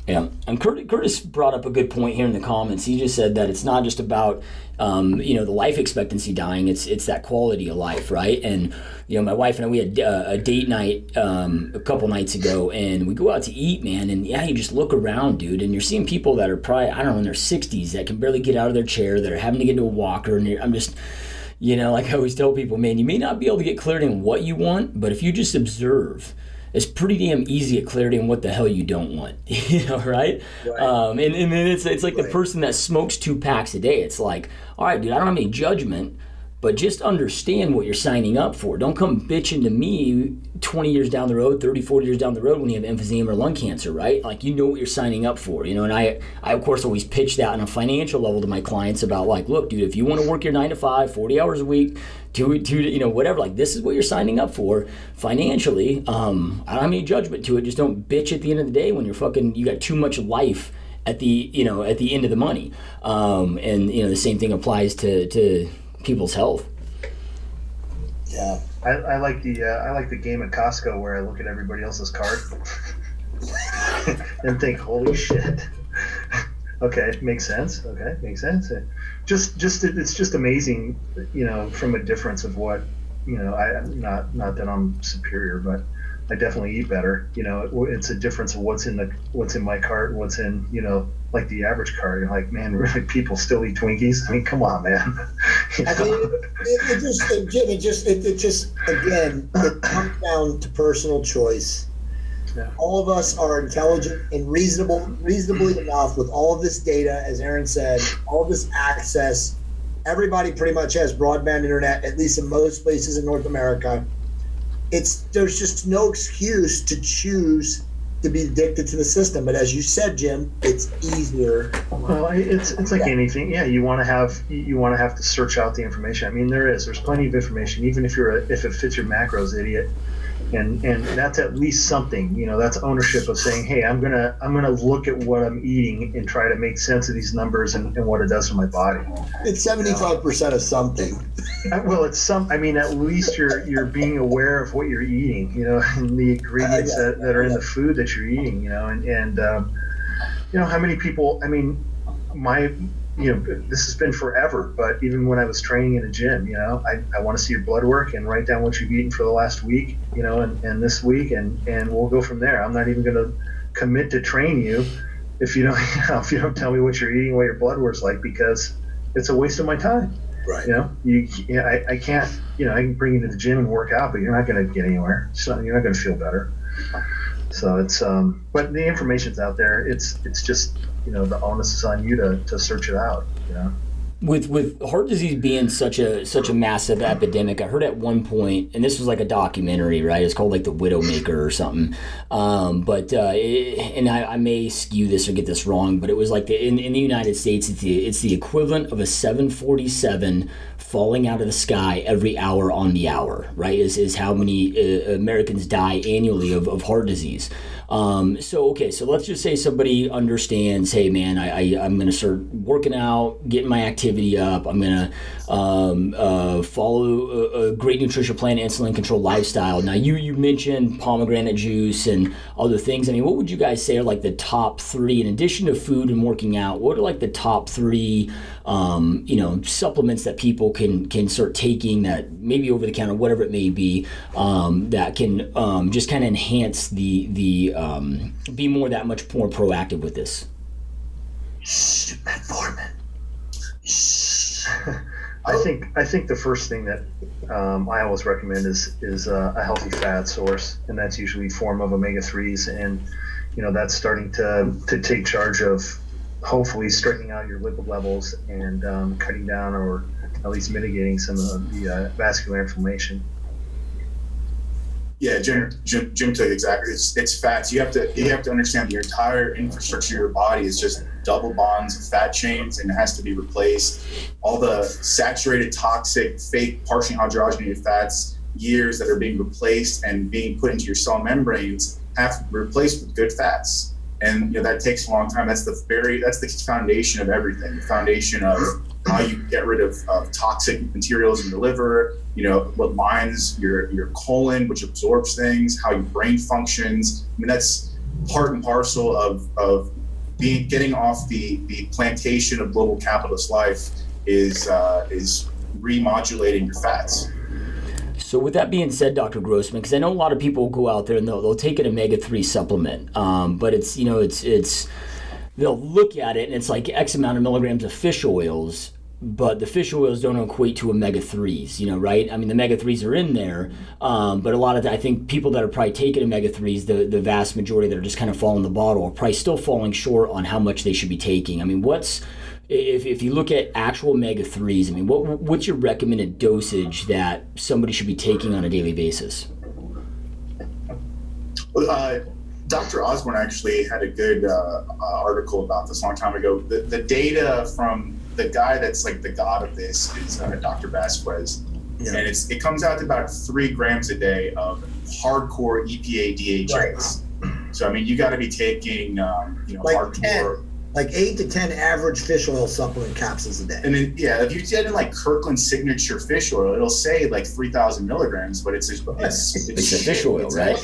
Yeah, and Curtis brought up a good point here in the comments. He just said that it's not just about, you know, the life expectancy dying. It's that quality of life, right? And you know, my wife and I, we had a date night a couple nights ago, and we go out to eat, man. And yeah, you just look around, dude, and you're seeing people that are probably, I don't know, in their 60s that can barely get out of their chair, that are having to get into a walker, and I'm just, you know, like I always tell people, man, you may not be able to get clarity on what you want, but if you just observe, it's pretty damn easy at clarity on what the hell you don't want, you know, right? And then it's like the person that smokes 2 packs a day. It's like, all right, dude, I don't have any judgment, but just understand what you're signing up for. Don't come bitching to me 20 years down the road, 30, 40 years down the road when you have emphysema or lung cancer, right? Like, you know what you're signing up for, you know? And I of course, always pitch that on a financial level to my clients about like, look, dude, if you want to work your 9 to 5, 40 hours a week, two, you know, whatever, like this is what you're signing up for financially. I don't have any judgment to it. Just don't bitch at the end of the day when you got too much life at the end of the money. And you know, the same thing applies to people's health. Yeah. I like the game at Costco where I look at everybody else's cart and think, holy shit. Okay, makes sense. Okay, makes sense. It's just amazing, you know, from a difference of what, you know, not that I'm superior, but I definitely eat better. You know, it's a difference of what's in my cart and what's in, you know, like the average cart. You're like, man, really, people still eat Twinkies? I mean, come on, man. You know? I mean, it just again, it comes down to personal choice. Yeah. All of us are intelligent and reasonably enough with all of this data, as Aaron said, all of this access. Everybody pretty much has broadband internet, at least in most places in North America. There's just no excuse to choose to be addicted to the system. But as you said, Jim, it's easier. Well, it's like anything. Yeah, you want to have to search out the information. I mean, there's plenty of information, even if if it fits your macros, idiot. And that's at least something, you know, that's ownership of saying, hey, I'm gonna look at what I'm eating and try to make sense of these numbers and what it does for my body. It's 75% of something. Well, I mean, at least you're being aware of what you're eating, you know, and the ingredients that are in the food that you're eating, you know, and you know, how many people, I mean, you know, this has been forever, but even when I was training in a gym, you know, I want to see your blood work and write down what you've eaten for the last week, you know, and this week, and we'll go from there. I'm not even going to commit to train you if you don't, you know, if you don't tell me what you're eating, what your blood work's like, because it's a waste of my time. Right. I can't, I can bring you to the gym and work out, but you're not going to get anywhere. So you're not going to feel better. So it's, but the information's out there. It's just, the onus is on you to search it out, With heart disease being such a massive epidemic, I heard at one point, and this was like a documentary, right? It's called like The Widowmaker or something. And I may skew this or get this wrong, but it was like in the United States, it's the equivalent of a 747 falling out of the sky every hour on the hour, right? Is how many Americans die annually of heart disease. So let's just say somebody understands, hey man, I'm going to start working out, getting my activity up. I'm going to follow a great nutrition plan, insulin controlled lifestyle. Now you mentioned pomegranate juice and other things. I mean, what would you guys say are like the top three, in addition to food and working out, what are like the top three, supplements that people can start taking, that maybe over the counter, whatever it may be, that can just kind of enhance the be that much more proactive with this? Metformin. I think the first thing that I always recommend is a healthy fat source, and that's usually form of omega-3s, and that's starting to take charge of hopefully straightening out your lipid levels and cutting down or at least mitigating some of the vascular inflammation. Yeah, Jim took it exactly. It's fats. You have to understand the entire infrastructure of your body is just double bonds of fat chains, and it has to be replaced. All the saturated, toxic, fake, partially hydrogenated fats, years that are being replaced and being put into your cell membranes, have to be replaced with good fats. And that takes a long time. That's the foundation of everything. The foundation of how you get rid of toxic materials in your liver, what lines your colon, which absorbs things, how your brain functions. I mean, that's part and parcel of getting off the plantation of global capitalist life is remodulating your fats. So with that being said, Dr. Grossman, because I know a lot of people go out there and they'll take an omega-3 supplement, but it's they'll look at it and it's like X amount of milligrams of fish oils, but the fish oils don't equate to omega-3s, right? I mean, the omega-3s are in there, but a lot of I think people that are probably taking omega-3s, the vast majority that are just kind of following the bottle, are probably still falling short on how much they should be taking. I mean, if you look at actual omega-3s, I mean, what's your recommended dosage that somebody should be taking on a daily basis? Dr. Osborne actually had a good article about this a long time ago. The data from the guy that's like the god of this is Dr. Vasquez. Yeah. And it comes out to about 3 grams a day of hardcore EPA DHAs. Right. So, I mean, you got to be taking, hardcore. Like 8 to 10 average fish oil supplement capsules a day. And then, if you get in like Kirkland's signature fish oil, it'll say like 3,000 milligrams, but it's a fish oil, right?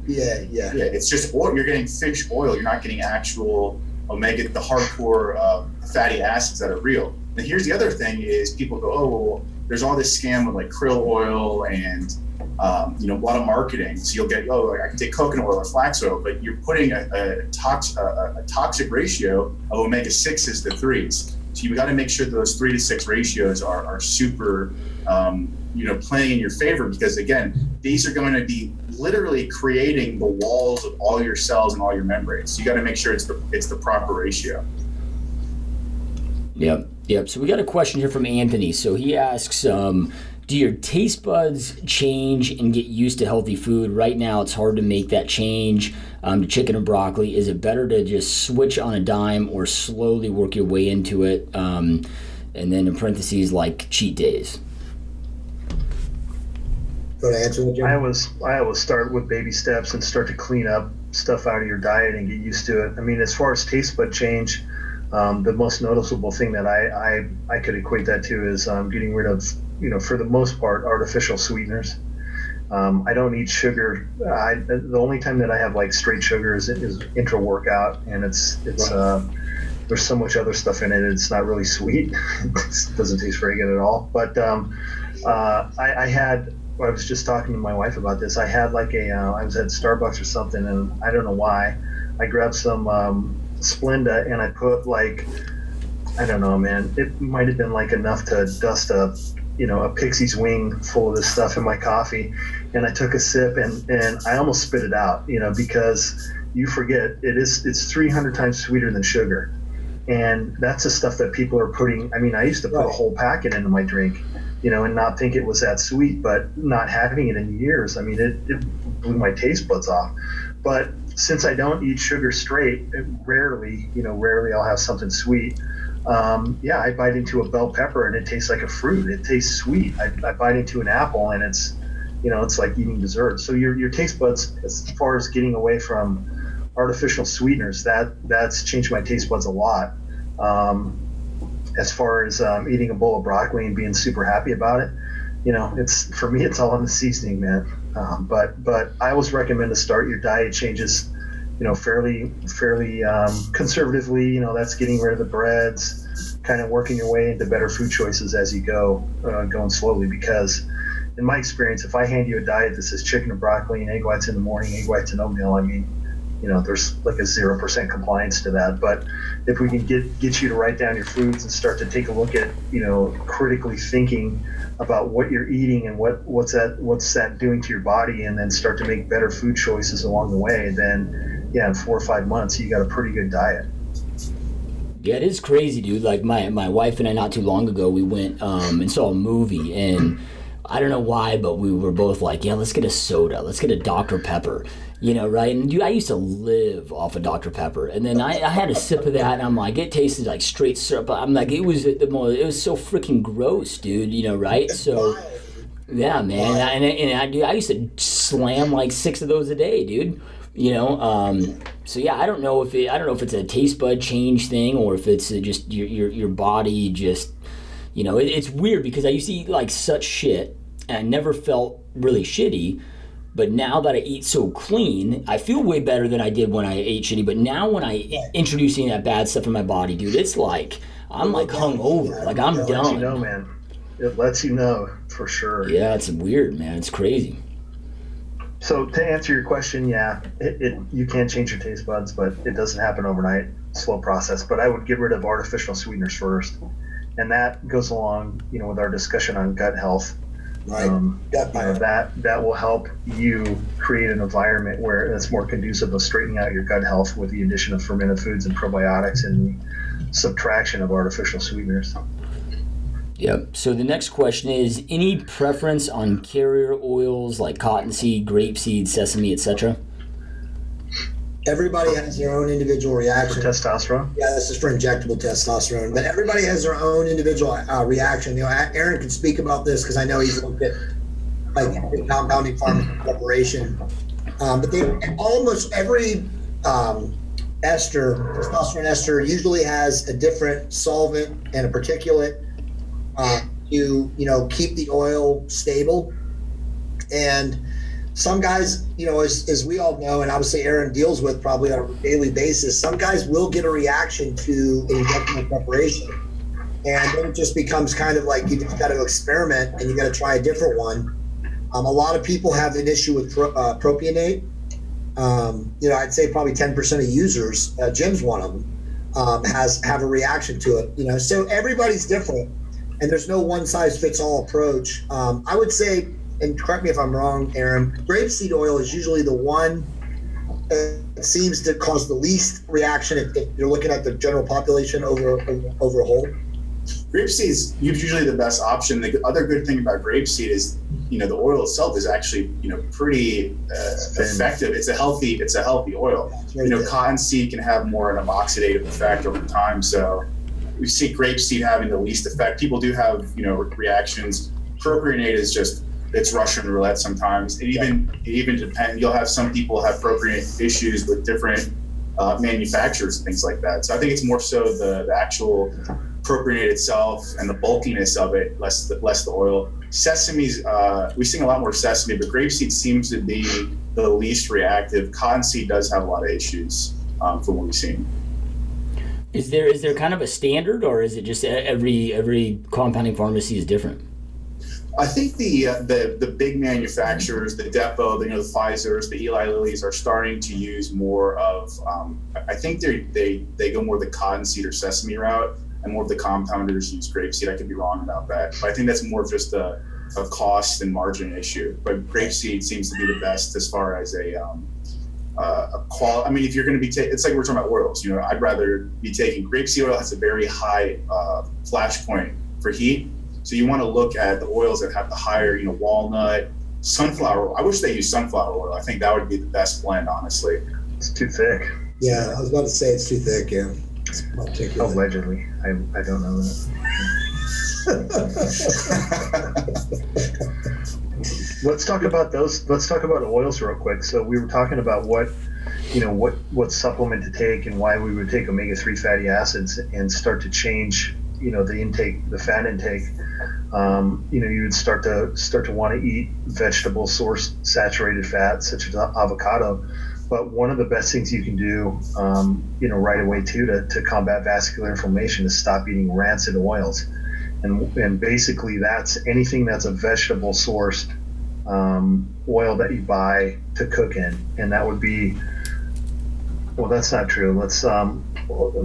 Yeah. It's just oil. You're getting fish oil. You're not getting actual omega, the hardcore fatty acids that are real. And here's the other thing is people go, oh, well, there's all this scam with like krill oil and a lot of marketing. So you'll get, I can take coconut oil or flax oil, but you're putting a toxic ratio of omega-6s to 3s. So you got to make sure that those 3 to 6 ratios are super, playing in your favor, because again, these are going to be literally creating the walls of all your cells and all your membranes. So you got to make sure it's the proper ratio. Yep. So we got a question here from Anthony. So he asks, do your taste buds change and get used to healthy food? Right now, it's hard to make that change to chicken and broccoli. Is it better to just switch on a dime or slowly work your way into it? And then in parentheses, like cheat days. Go to answer the Jim. I always start with baby steps and start to clean up stuff out of your diet and get used to it. I mean, as far as taste bud change, the most noticeable thing that I could equate that to is getting rid of, for the most part, artificial sweeteners. I don't eat sugar. The only time that I have like straight sugar is intra workout, and it's there's so much other stuff in it. It's not really sweet. It doesn't taste very good at all. But I was just talking to my wife about this. I had like I was at Starbucks or something, and I don't know why. I grabbed some Splenda, and I put like, I don't know, man. It might have been like enough to dust a pixie's wing full of this stuff in my coffee. And I took a sip and I almost spit it out, because you forget it's 300 times sweeter than sugar. And that's the stuff that people are putting. I mean, I used to put a whole packet into my drink, and not think it was that sweet, but not having it in years, I mean, it blew my taste buds off. But since I don't eat sugar straight, rarely I'll have something sweet. I bite into a bell pepper and it tastes like a fruit. It tastes sweet. I bite into an apple and it's like eating dessert. So your taste buds, as far as getting away from artificial sweeteners, that's changed my taste buds a lot. As far as eating a bowl of broccoli and being super happy about it, it's, for me, it's all in the seasoning, man. But I always recommend to start your diet changes, fairly conservatively. That's getting rid of the breads, kind of working your way into better food choices as you go, going slowly. Because in my experience, if I hand you a diet that says chicken and broccoli and egg whites in the morning, egg whites and oatmeal, I mean, there's like a 0% compliance to that. But if we can get you to write down your foods and start to take a look at, critically thinking about what you're eating and what's that doing to your body, and then start to make better food choices along the way, then in 4 or 5 months, you got a pretty good diet. Yeah, it is crazy, dude. Like my wife and I, not too long ago, we went and saw a movie, and I don't know why, but we were both like, yeah, let's get a soda. Let's get a Dr. Pepper. Right? And dude, I used to live off of Dr. Pepper, and then I had a sip of that, and I'm like, it tasted like straight syrup. I'm like, it was so freaking gross, dude. Right? So, yeah, man. And I used to slam like 6 of those a day, dude. So yeah, I don't know if it's a taste bud change thing, or if it's just your body just, it's weird, because I used to eat like such shit, and I never felt really shitty. But now that I eat so clean, I feel way better than I did when I ate shitty. But now when I introduce any of that bad stuff in my body, dude, it's like I'm like hungover, like I'm done. It lets you know, man. It lets you know for sure. Yeah, it's weird, man. It's crazy. So to answer your question, you can't change your taste buds, but it doesn't happen overnight. Slow process. But I would get rid of artificial sweeteners first, and that goes along, with our discussion on gut health. Right. That will help you create an environment where it's more conducive of straightening out your gut health with the addition of fermented foods and probiotics and the subtraction of artificial sweeteners. Yep. So the next question is, any preference on carrier oils like cottonseed, grapeseed, sesame, etc.? Everybody has their own individual reaction. For testosterone? Yeah, this is for injectable testosterone. But everybody has their own individual reaction. Aaron can speak about this because I know he's looked at like compounding pharmacy preparation. But almost every testosterone ester usually has a different solvent and a particulate to keep the oil stable. And some guys, as we all know, and obviously Aaron deals with probably on a daily basis, some guys will get a reaction to injectable preparation. And then it just becomes kind of like you just got to experiment and you got to try a different one. A lot of people have an issue with propionate. I'd say probably 10% of users, Jim's one of them, have a reaction to it. So everybody's different, and there's no one size fits all approach. I would say, and correct me if I'm wrong, Aaron, grapeseed oil is usually the one that seems to cause the least reaction if you're looking at the general population over a whole. Grapeseed is usually the best option. The other good thing about grapeseed is, the oil itself is actually, pretty effective. It's a healthy oil. Cottonseed can have more of an oxidative effect over time. So we see grapeseed having the least effect. People do have, reactions. Propionate is just, it's Russian roulette sometimes. It even depends. You'll have some people have propionate issues with different manufacturers and things like that. So I think it's more so the actual propionate itself and the bulkiness of it, less the oil. Sesame's, we've seen a lot more sesame, but grapeseed seems to be the least reactive. Cottonseed does have a lot of issues from what we've seen. Is there kind of a standard, or is it just every compounding pharmacy is different? I think the big manufacturers, the Depot, the Pfizer's, the Eli Lilly's are starting to use more of. I think they go more the cottonseed or sesame route. and more of the compounders use grapeseed. I could be wrong about that, but I think that's more of just a cost and margin issue. But grapeseed seems to be the best as far as a quality. I mean, if you're going to be it's like we're talking about oils. You know, I'd rather be taking grapeseed oil has a very high flash point for heat. So you want to look at the oils that have the higher, you know, walnut, sunflower. I wish they used sunflower oil. I think that would be the best blend, honestly. It's too thick. Yeah, I was about to say it's too thick. Yeah, allegedly. I don't know that. Let's talk about those. Let's talk about oils real quick. So we were talking about what supplement to take and why we would take omega-3 fatty acids and start to change, you know, the fat intake. You would start to want to eat vegetable source saturated fat such as avocado. But one of the best things you can do, right away too, to combat vascular inflammation is stop eating rancid oils. And basically that's anything that's a vegetable sourced oil that you buy to cook in. And that would be, well, that's not true. Let's,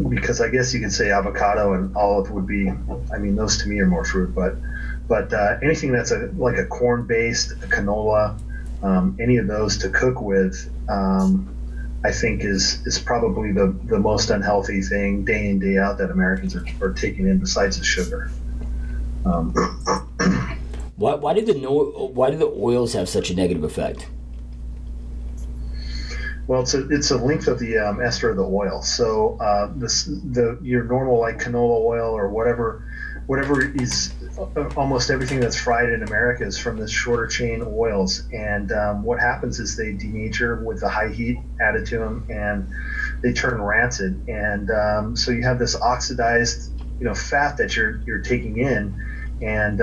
because I guess you could say avocado and olive would be, I mean, those to me are more fruit, but anything that's like a corn-based, a canola, any of those to cook with, I think is probably the most unhealthy thing day in, day out that Americans are taking in besides the sugar. Why do the oils have such a negative effect? Well, it's a length of the ester of the oil. So your normal like canola oil or whatever is almost everything that's fried in America is from the shorter chain oils. And what happens is they denature with the high heat added to them, and they turn rancid. And so you have this oxidized, fat that you're taking in, and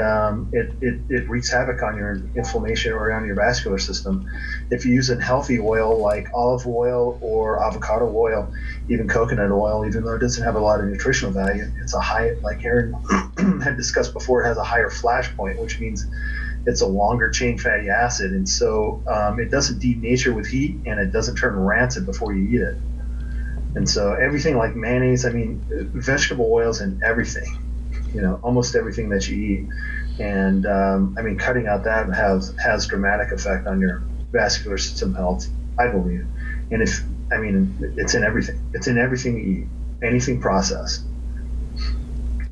it wreaks havoc on your inflammation or on your vascular system. If you use a healthy oil like olive oil or avocado oil, even coconut oil, even though it doesn't have a lot of nutritional value, it's a high, like Aaron had discussed before, it has a higher flash point, which means it's a longer chain fatty acid. And so it doesn't denature with heat, and it doesn't turn rancid before you eat it. And so everything like mayonnaise, I mean, vegetable oils in everything, almost everything that you eat. And cutting out that has dramatic effect on your vascular system health, I believe. And it's in everything. It's in everything you eat, anything processed.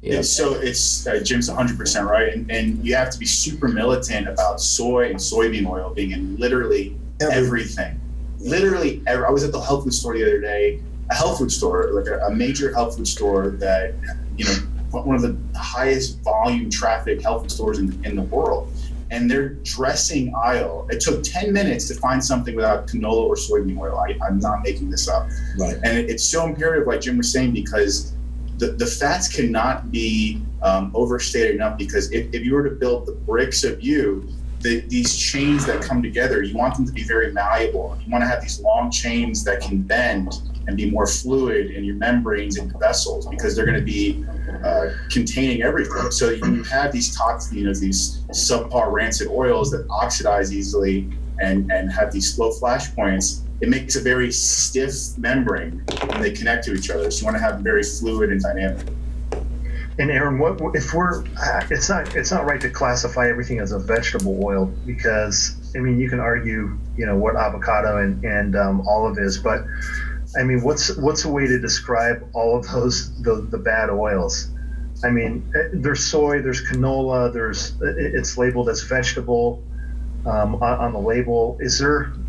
Yeah. Jim's 100% right. And you have to be super militant about soy and soybean oil being in literally everything. Literally I was at the health food store the other day, a health food store, like a major health food store that, one of the highest volume traffic health food stores in the world. And their dressing aisle, it took 10 minutes to find something without canola or soybean oil. I'm not making this up. Right. And it's so imperative, like Jim was saying, because the fats cannot be overstated enough, because if you were to build the bricks of you, these chains that come together, you want them to be very malleable. You want to have these long chains that can bend and be more fluid in your membranes and vessels, because they're going to be containing everything. So you have these these subpar rancid oils that oxidize easily and have these slow flash points. It makes a very stiff membrane when they connect to each other. So you want to have them very fluid and dynamic. And Aaron, it's not right to classify everything as a vegetable oil, because you can argue what avocado and olive is, but what's a way to describe all of the bad oils? There's soy, there's canola, it's labeled as vegetable on the label.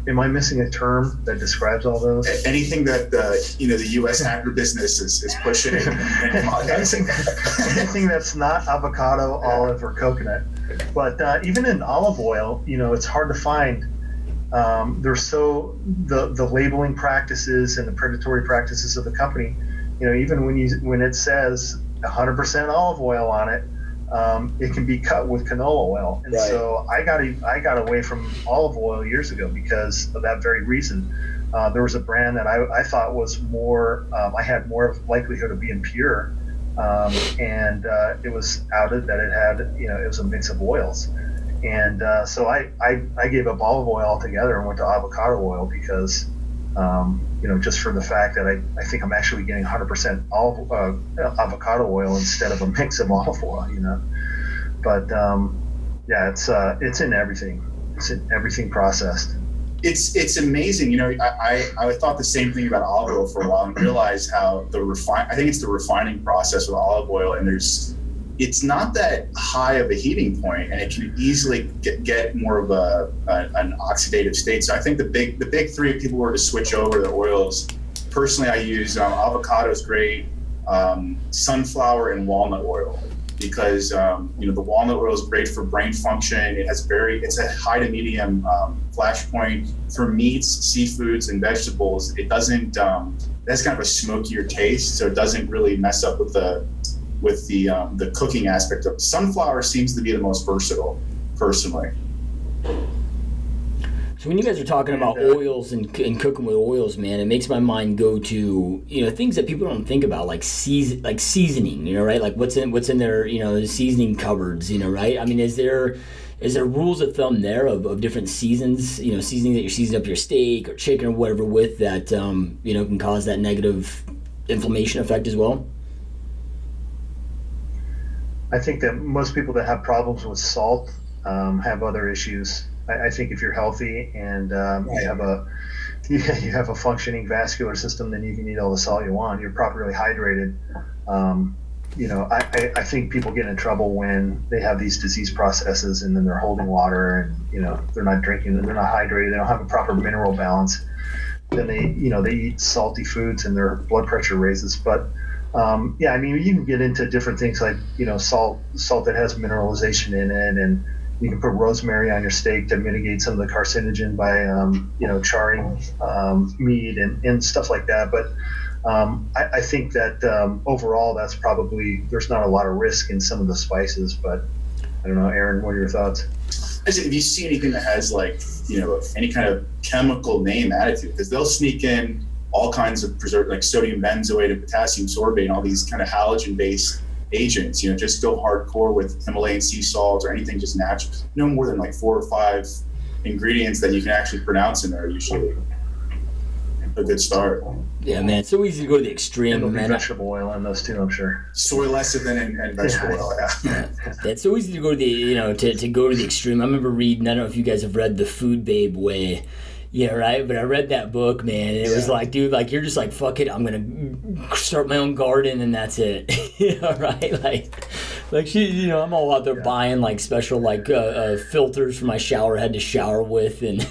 Am I missing a term that describes all those? Anything that the U.S. agribusiness is pushing. Anything that's not avocado, olive, or coconut. But even in olive oil, it's hard to find. The labeling practices and the predatory practices of the company, even when it says 100% olive oil on it, it can be cut with canola oil. And right. So I got away from olive oil years ago because of that very reason. There was a brand that I thought was more, I had more likelihood of being pure, and it was outed that it had, it was a mix of oils. And so I gave up olive oil altogether and went to avocado oil because Just for the fact that I think I'm actually getting 100% avocado oil instead of a mix of olive oil, But it's in everything. It's in everything processed. It's amazing. I thought the same thing about olive oil for a while and realized how I think it's the refining process with olive oil, and it's not that high of a heating point, and it can easily get more of an oxidative state. So I think the big three, if people were to switch over the oils, personally I use avocado is great, sunflower and walnut oil, because the walnut oil is great for brain function. It's a high to medium flash point for meats, seafoods, and vegetables. It doesn't that's kind of a smokier taste, so it doesn't really mess up with the cooking aspect of it. Sunflower seems to be the most versatile, personally. So when you guys are talking about oils and cooking with oils, man, it makes my mind go to things that people don't think about, like seasoning, right? Like what's in their seasoning cupboards, right? I mean, is there rules of thumb there of different seasons, seasoning that you're seasoning up your steak or chicken or whatever with that can cause that negative inflammation effect as well? I think that most people that have problems with salt have other issues. I think if you're healthy and you have a functioning vascular system, then you can eat all the salt you want. You're properly hydrated. I think people get in trouble when they have these disease processes and then they're holding water and they're not drinking, they're not hydrated, they don't have a proper mineral balance. Then they eat salty foods and their blood pressure raises. But you can get into different things like salt that has mineralization in it, and you can put rosemary on your steak to mitigate some of the carcinogen by charring meat and stuff like that. But I think that overall that's there's not a lot of risk in some of the spices. But I don't know, Aaron, what are your thoughts? If you see anything that has any kind of chemical name added to it, because they'll sneak in all kinds of preservatives like sodium benzoate and potassium sorbate and all these kind of halogen-based agents, just go hardcore with Himalayan sea salt or anything just natural. No more than like 4 or 5 ingredients that you can actually pronounce in there usually. A good start. Yeah, man, it's so easy to go to the extreme. And there'll be vegetable oil in those too, I'm sure. Soy lecithin and vegetable oil, yeah. It's so easy to go to the to go to the extreme. I remember reading, I don't know if you guys have read The Food Babe Way. Yeah, right. But I read that book, man, and it was like, dude, like you're just like, fuck it, I'm gonna start my own garden, and that's it. Right? Like she, I'm all out there buying like special like filters for my shower head to shower with, and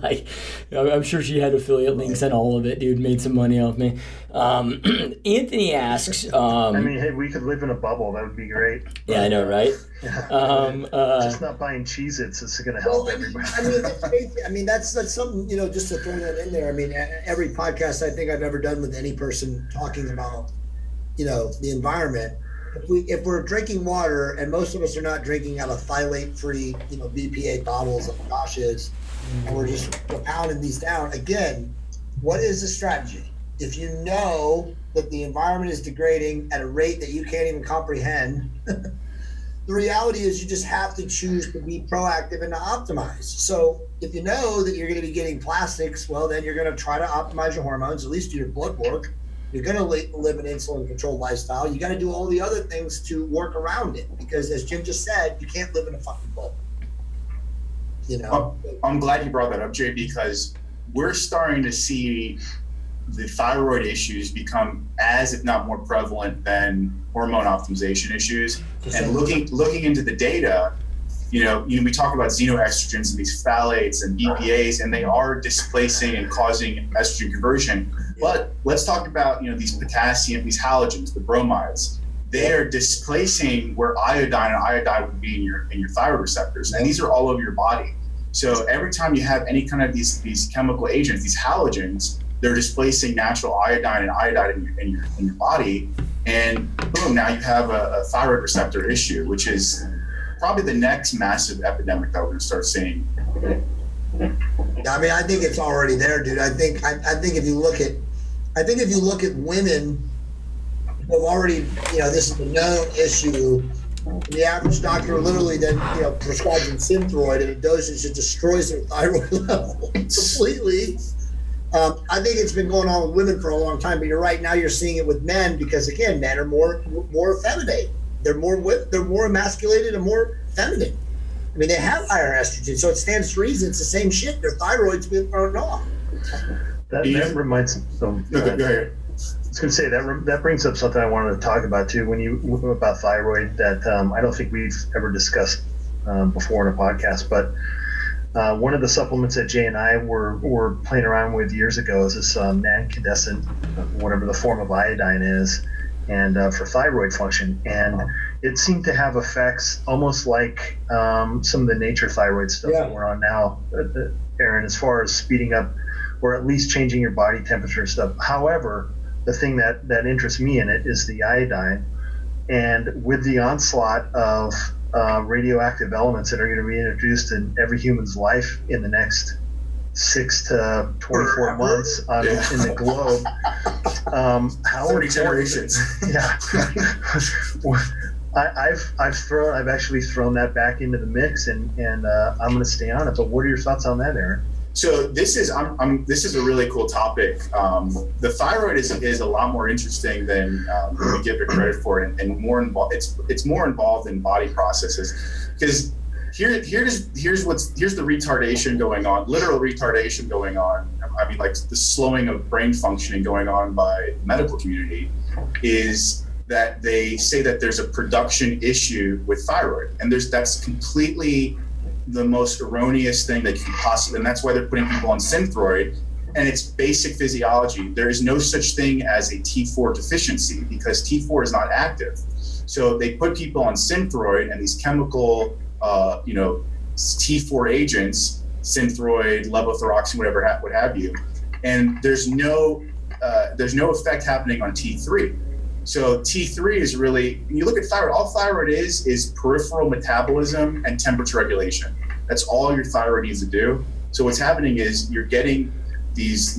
like I'm sure she had affiliate links and all of it, dude. Made some money off me. Anthony asks. Hey, we could live in a bubble. That would be great. Yeah, I know, right? Just not buying Cheez-Its is going to help everybody. That's something, just to throw that in there. I mean, every podcast I think I've ever done with any person talking about, the environment, if we're drinking water, and most of us are not drinking out of phthalate-free, BPA bottles of Gosh's, and we're just pounding these down, again, what is the strategy? If you know that the environment is degrading at a rate that you can't even comprehend, the reality is you just have to choose to be proactive and to optimize. So if you know that you're going to be getting plastics, well, then you're going to try to optimize your hormones, at least do your blood work. You're going to live an insulin-controlled lifestyle. You got to do all the other things to work around it, because as Jim just said, you can't live in a fucking bubble. I'm glad you brought that up, Jay, because we're starting to see the thyroid issues become as, if not more prevalent than hormone optimization issues. And looking into the data, we talk about xenoestrogens and these phthalates and BPAs, and they are displacing and causing estrogen conversion. But let's talk about, these potassium, these halogens, the bromides. They're displacing where iodine would be in your thyroid receptors, and these are all over your body. So every time you have any kind of these chemical agents, these halogens, they're displacing natural iodine in your body, and boom, now you have a thyroid receptor issue, which is probably the next massive epidemic that we're going to start seeing. I think it's already there, dude. I think if you look at women who have already, this is a known issue. The average doctor literally then, prescribes them Synthroid at a dosage that destroys their thyroid level completely. I think it's been going on with women for a long time, but you're right. Now you're seeing it with men because, again, men are more effeminate. They're more emasculated and more feminine. I mean, they have higher estrogen, so it stands to reason. It's the same shit. Their thyroid's being thrown off. That reminds me. Go ahead. I was going to say that brings up something I wanted to talk about too. About thyroid, that I don't think we've ever discussed before in a podcast, but one of the supplements that Jay and I were playing around with years ago is this non-incandescent, whatever the form of iodine is, and for thyroid function, and it seemed to have effects almost like some of the nature thyroid stuff that we're on now, Aaron, as far as speeding up or at least changing your body temperature and stuff. However, the thing that interests me in it is the iodine, and with the onslaught of radioactive elements that are going to be introduced in every human's life in the next 6 to 24 months in the globe, how 30 generations. Yeah. I've actually thrown that back into the mix, and I'm going to stay on it. But what are your thoughts on that, Aaron? So this is a really cool topic. The thyroid is a lot more interesting than we give it credit for, and more involved. It's more involved in body processes, because here's the retardation going on, literal retardation going on. I mean, like the slowing of brain functioning going on by the medical community is that they say that there's a production issue with thyroid, and that's completely the most erroneous thing that you can possibly, and that's why they're putting people on Synthroid, and it's basic physiology. There is no such thing as a T4 deficiency because T4 is not active. So they put people on Synthroid and these chemical, T4 agents, Synthroid, levothyroxine, what have you, and there's no effect happening on T3. So T3 is really, when you look at thyroid, all thyroid is peripheral metabolism and temperature regulation. That's all your thyroid needs to do. So what's happening is you're getting these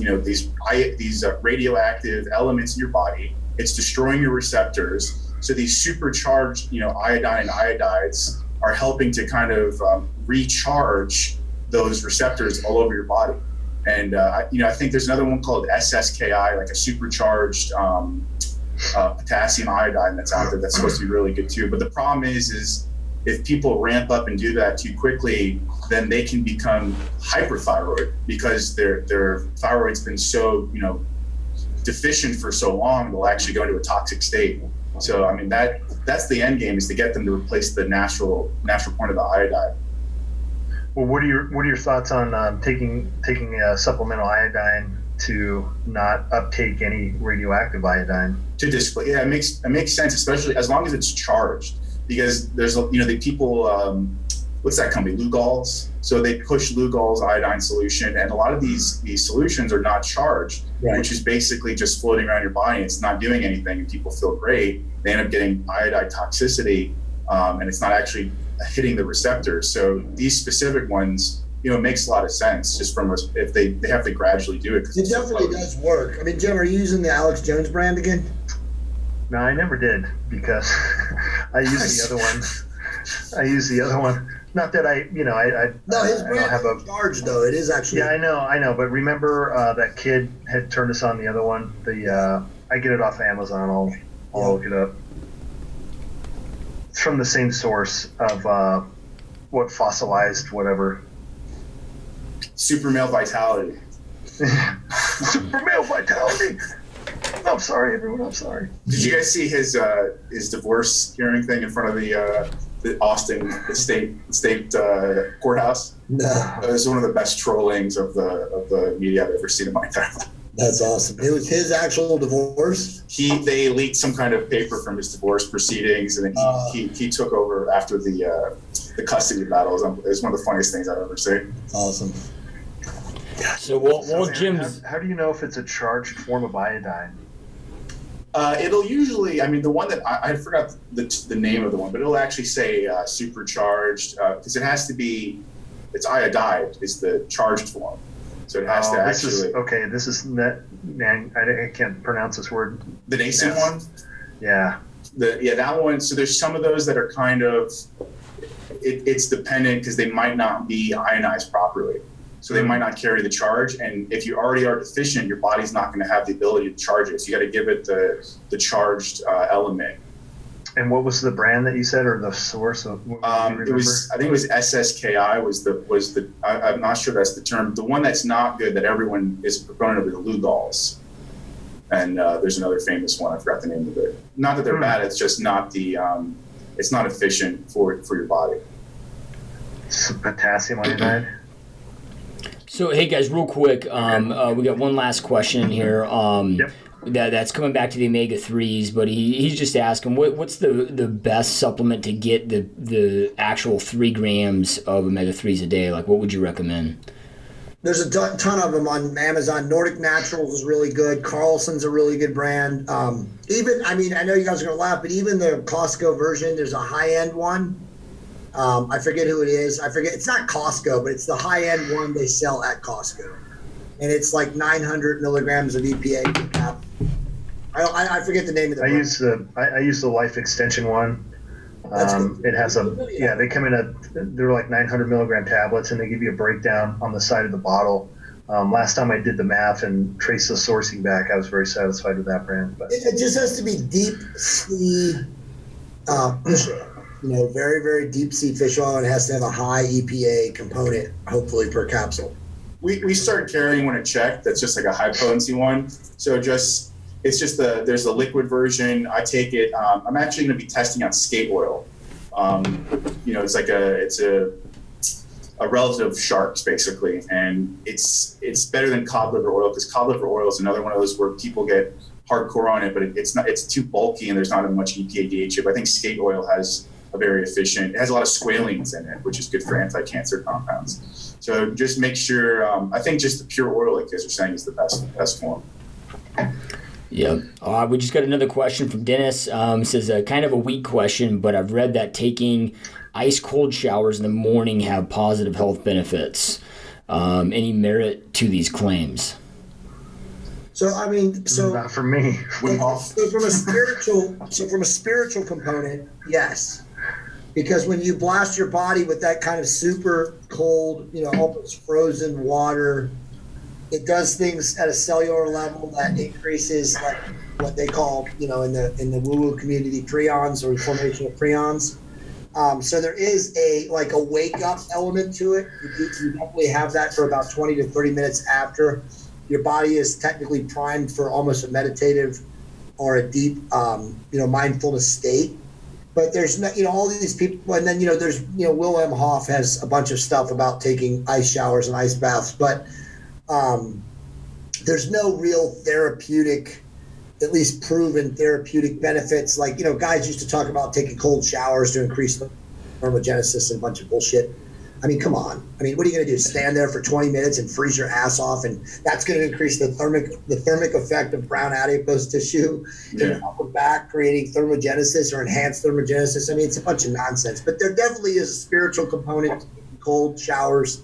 radioactive elements in your body. It's destroying your receptors. So these supercharged, iodine and iodides are helping to kind of recharge those receptors all over your body. And I think there's another one called SSKI, like a supercharged potassium iodine that's out there that's supposed to be really good too. But the problem is if people ramp up and do that too quickly, then they can become hyperthyroid because their thyroid's been so deficient for so long, they'll actually go into a toxic state. So I mean that's the end game, is to get them to replace the natural point of the iodide. Well, what are your thoughts on taking supplemental iodine to not uptake any radioactive iodine? To display, yeah, it makes sense, especially as long as it's charged, because there's the people, what's that company, Lugol's? So they push Lugol's iodine solution, and a lot of these solutions are not charged, right, which is basically just floating around your body. It's not doing anything, and people feel great. They end up getting iodide toxicity, and it's not actually hitting the receptors. So these specific ones, it makes a lot of sense just from if they have to gradually do it. It definitely does work. I mean, Jim, are you using the Alex Jones brand again? No, I never did, because I use the other one. Not that I his brand is charged though. It is actually. Yeah, I know. But remember that kid had turned us on the other one. I get it off Amazon. I'll look it up. It's from the same source of what fossilized whatever. Super male vitality. Super male vitality. I'm sorry, everyone. I'm sorry. Did you guys see his divorce hearing thing in front of the Austin state courthouse? No. It was one of the best trollings of the media I've ever seen in my entire life. That's awesome. It was his actual divorce? They leaked some kind of paper from his divorce proceedings, and then he took over after the custody battles. It was one of the funniest things I've ever seen. Awesome. So Jim's... How do you know if it's a charged form of iodine? It'll usually, the one that I forgot the name of the one, but it'll actually say supercharged, because it has to be, it's iodide is the charged form. So it has to actually. This is I can't pronounce this word. The nascent one? Yeah. That one. So there's some of those that are kind of, it's dependent because they might not be ionized properly. So they might not carry the charge. And if you already are deficient, your body's not going to have the ability to charge it. So you got to give it the charged element. And what was the brand that you said, or the source of? I think it was SSKI was the. I'm not sure that's the term. The one that's not good that everyone is a proponent of is Lugols. And there's another famous one. I forgot the name of it. Not that they're bad. It's just not the. It's not efficient for your body. Potassium iodide. So, hey guys, real quick, we got one last question in here. Yep. That's coming back to the omega-3s, but he's just asking what's the best supplement to get the actual 3 grams of omega-3s a day? Like, what would you recommend? There's a ton of them on Amazon. Nordic Naturals is really good. Carlson's a really good brand. I know you guys are going to laugh, but even the Costco version, there's a high-end one. I forget who it is. It's not Costco, but it's the high-end one they sell at Costco. And it's like 900 milligrams of EPA per cap. I forget the name of the brand. I use the Life Extension one. It has they come in they're like 900 milligram tablets, and they give you a breakdown on the side of the bottle. Last time I did the math and traced the sourcing back, I was very satisfied with that brand. But it just has to be deep sea fish oil. Very, very deep sea fish oil, and it has to have a high EPA component, hopefully, per capsule. We started carrying one at Check that's just like a high potency one. So there's the liquid version. I take it. I'm actually going to be testing out skate oil. It's a relative of sharks basically, and it's better than cod liver oil, because cod liver oil is another one of those where people get hardcore on it, but it's too bulky and there's not as much EPA DHA. But I think skate oil has it has a lot of squalene in it, which is good for anti-cancer compounds. So just make sure, I think just the pure oil, like you guys are saying, is the best form. Yeah. We just got another question from Dennis. It says kind of a weak question, but I've read that taking ice cold showers in the morning have positive health benefits. Any merit to these claims? Not for me. So from a spiritual component, yes. Because when you blast your body with that kind of super cold, almost frozen water, it does things at a cellular level that increases like what they call, in the woo-woo community, prions, or formation of prions. So there is a wake-up element to it. You probably have that for about 20 to 30 minutes after your body is technically primed for almost a meditative or a deep, mindfulness state. But there's all these people, and then there's Willem Hof has a bunch of stuff about taking ice showers and ice baths, but there's no real therapeutic, at least proven therapeutic benefits. Like guys used to talk about taking cold showers to increase thermogenesis and a bunch of bullshit. I mean, come on. I mean, what are you going to do? Stand there for 20 minutes and freeze your ass off, and that's going to increase the thermic effect of brown adipose tissue in the upper back, creating thermogenesis or enhanced thermogenesis. I mean, it's a bunch of nonsense. But there definitely is a spiritual component to cold showers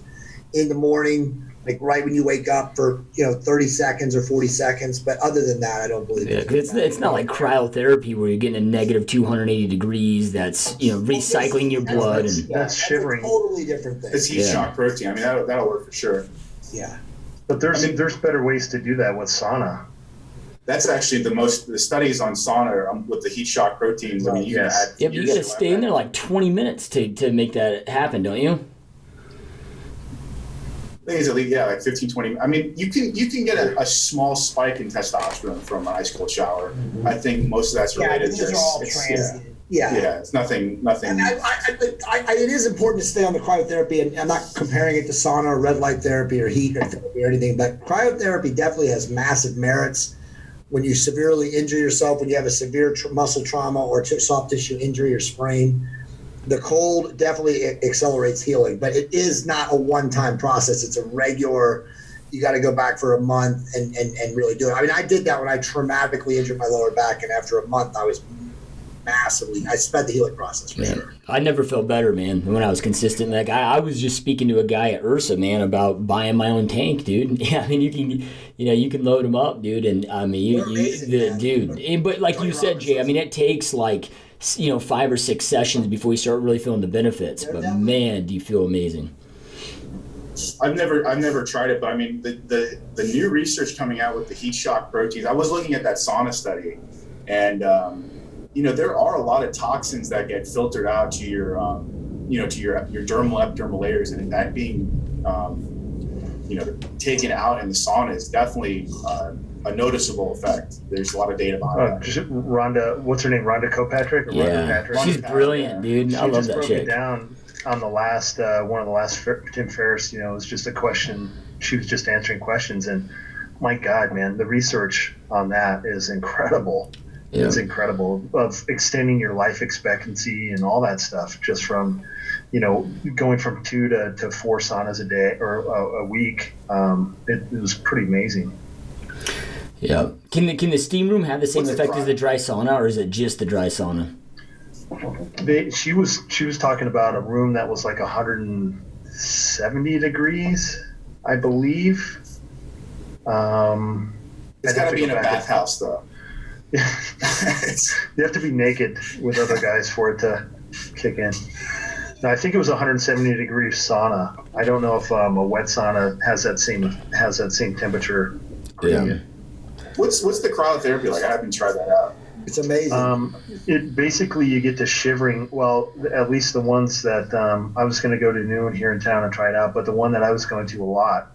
in the morning, like right when you wake up for 30 seconds or 40 seconds. But other than that, I don't believe it. It's not like cryotherapy where you're getting a negative 280 degrees. That's recycling your blood. That's shivering. That's a totally different thing. It's heat shock protein. I mean, that'll work for sure. Yeah. But there's better ways to do that with sauna. That's actually the studies on sauna with the heat shock proteins. I mean, you got to stay in there like 20 minutes to make that happen, don't you? I think it's at least, like 15, 20. I mean, you can get a small spike in testosterone from an ice cold shower. Mm-hmm. I think most of that's related to transient. It's nothing. And it is important to stay on the cryotherapy, and I'm not comparing it to sauna or red light therapy or heat or therapy or anything, but cryotherapy definitely has massive merits when you severely injure yourself, when you have a severe muscle trauma or soft tissue injury or sprain. The cold definitely accelerates healing, but it is not a one-time process. It's a regular, you got to go back for a month and really do it. I mean, I did that when I traumatically injured my lower back, and after a month I sped the healing process for sure. I never felt better, man, when I was consistent. Like I was just speaking to a guy at Ursa, man, about buying my own tank, dude. Yeah, I mean, you can load them up, dude, and I mean, dude. But like you said, Jay, I mean, it takes like 5 or 6 sessions before you start really feeling the benefits. But man, do you feel amazing. I've never tried it, but I mean the new research coming out with the heat shock proteins. I was looking at that sauna study, and there are a lot of toxins that get filtered out to your to your dermal epidermal layers, and that being taken out in the sauna is definitely a noticeable effect. There's a lot of data behind that. Just Rhonda, what's her name? Rhonda Kilpatrick? Or Rhonda Patrick? She's brilliant, dude. I love that broke chick. It down on the last one of the last Tim Ferriss. It was just a question. She was just answering questions, and my God, man, the research on that is incredible. Yeah. It's incredible, of extending your life expectancy and all that stuff, just from going from 2 to 4 saunas a day or a week. It was pretty amazing. Yeah. Can the steam room have the same effect as the dry sauna, or is it just the dry sauna? She was talking about a room that was like 170 degrees, I believe. It's got to be in a bathhouse, though. You have to be naked with other guys for it to kick in. No, I think it was 170 degree sauna. I don't know if a wet sauna has that same temperature. Yeah. What's the cryotherapy like? I haven't tried that out. It's amazing. It basically, you get to shivering. Well, at least the ones that I was going to go to noon here in town and try it out, but the one that I was going to a lot,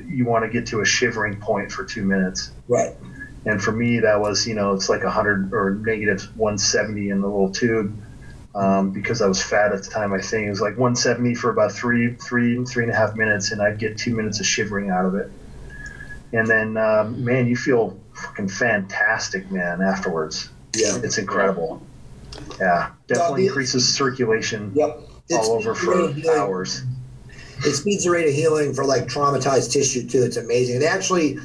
you want to get to a shivering point for 2 minutes. Right. And for me, that was, it's like 100 or negative 170 in the little tube, because I was fat at the time. I think it was like 170 for about three and a half minutes, and I'd get 2 minutes of shivering out of it. And then, man, you feel fucking fantastic, man, afterwards. Yeah. It's incredible. Yeah. Definitely increases circulation all over for hours. It speeds the rate of healing for like traumatized tissue too. It's amazing. And actually,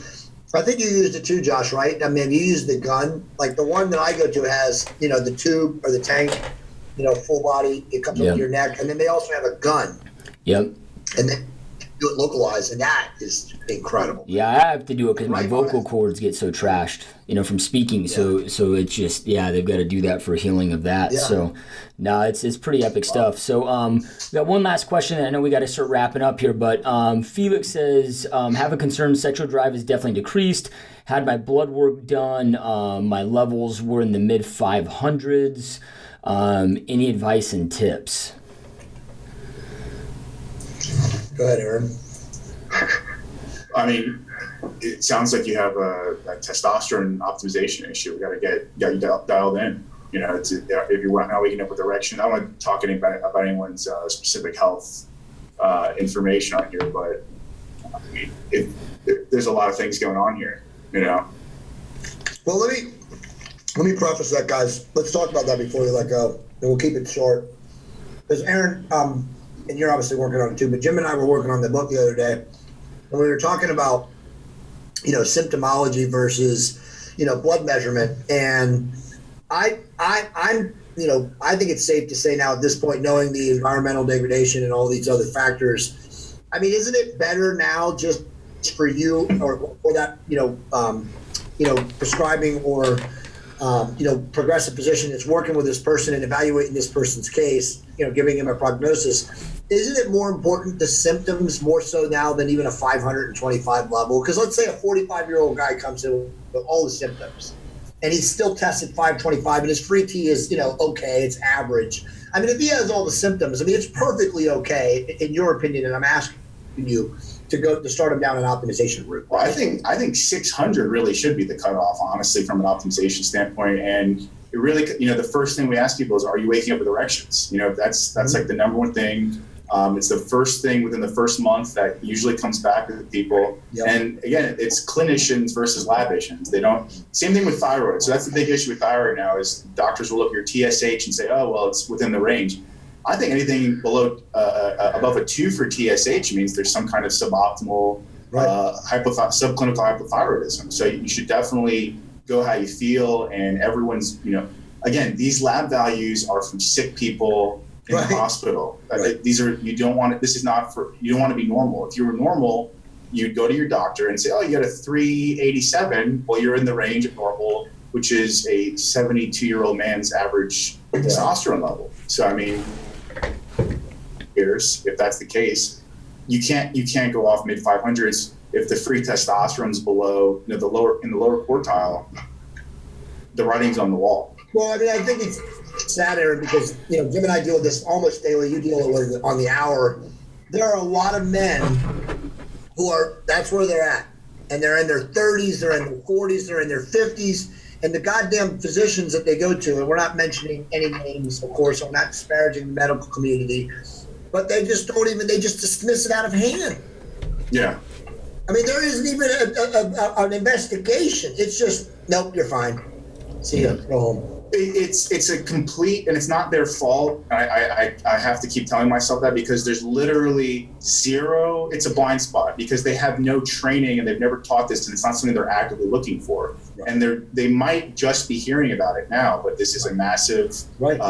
I think you used it too, Josh, right? I mean, you used the gun. Like the one that I go to has, the tube or the tank, full body. It comes up to your neck. And then they also have a gun. Yep. And then do it localized, and that is incredible. Yeah, I have to do it because my vocal cords get so trashed, from speaking. Yeah. So it's just, they've got to do that for healing of that. Yeah. So, no, it's pretty epic stuff. So, we got one last question. I know we got to start wrapping up here, but Felix says, have a concern. Sexual drive is definitely decreased. Had my blood work done. My levels were in the mid 500s. Any advice and tips? Go ahead, Aaron. I mean, it sounds like you have a testosterone optimization issue. We got to get you dialed in. If you're not waking up with erection, I don't want to talk about anyone's specific health information on here, but I mean, there's a lot of things going on here. Well, let me preface that, guys. Let's talk about that before we let go, and we'll keep it short. Because Aaron, and you're obviously working on it too, but Jim and I were working on the book the other day, and we were talking about, symptomology versus, blood measurement. And I'm I think it's safe to say now at this point, knowing the environmental degradation and all these other factors, I mean, isn't it better now just for you or that, prescribing or, progressive physician that's working with this person and evaluating this person's case, giving him a prognosis? Isn't it more important the symptoms more so now than even a 525 level? Because let's say a 45-year-old guy comes in with all the symptoms and he's still tested 525 and his free T is, okay, it's average. I mean, if he has all the symptoms, I mean, it's perfectly okay, in your opinion, and I'm asking you to start him down an optimization route. Well, I think 600 really should be the cutoff, honestly, from an optimization standpoint. And it really, the first thing we ask people is, are you waking up with erections? That's like the number one thing. It's the first thing within the first month that usually comes back with people. Yep. And again, it's clinicians versus lab-itions. Same thing with thyroid. So that's the big issue with thyroid now is doctors will look at your TSH and say, oh, well, it's within the range. I think anything below above a 2 for TSH means there's some kind of suboptimal subclinical hypothyroidism. So you should definitely go how you feel. And everyone's, again, these lab values are from sick people in the hospital. Right. You don't want to be normal. If you were normal, you'd go to your doctor and say, oh, you got a 387. Well, you're in the range of normal, which is a 72-year-old man's average testosterone level. So, I mean, if that's the case, you can't go off mid 500s if the free testosterone's below, in the lower quartile. The writing's on the wall. Well, I mean, I think it's sad, Aaron, because Jim and I deal with this almost daily. You deal with it on the hour. There are a lot of men that's where they're at, and they're in their 30s, they're in their 40s, they're in their 50s, and the goddamn physicians that they go to, and we're not mentioning any names, of course, we're not disparaging the medical community, but they just dismiss it out of hand. Yeah. I mean, there isn't even an investigation. It's just, nope, you're fine. See ya, go home. It's a complete, and it's not their fault. I have to keep telling myself that, because there's literally zero. It's a blind spot because they have no training and they've never taught this, and it's not something they're actively looking for. Right. And they might just be hearing about it now, but this is a massive. Right.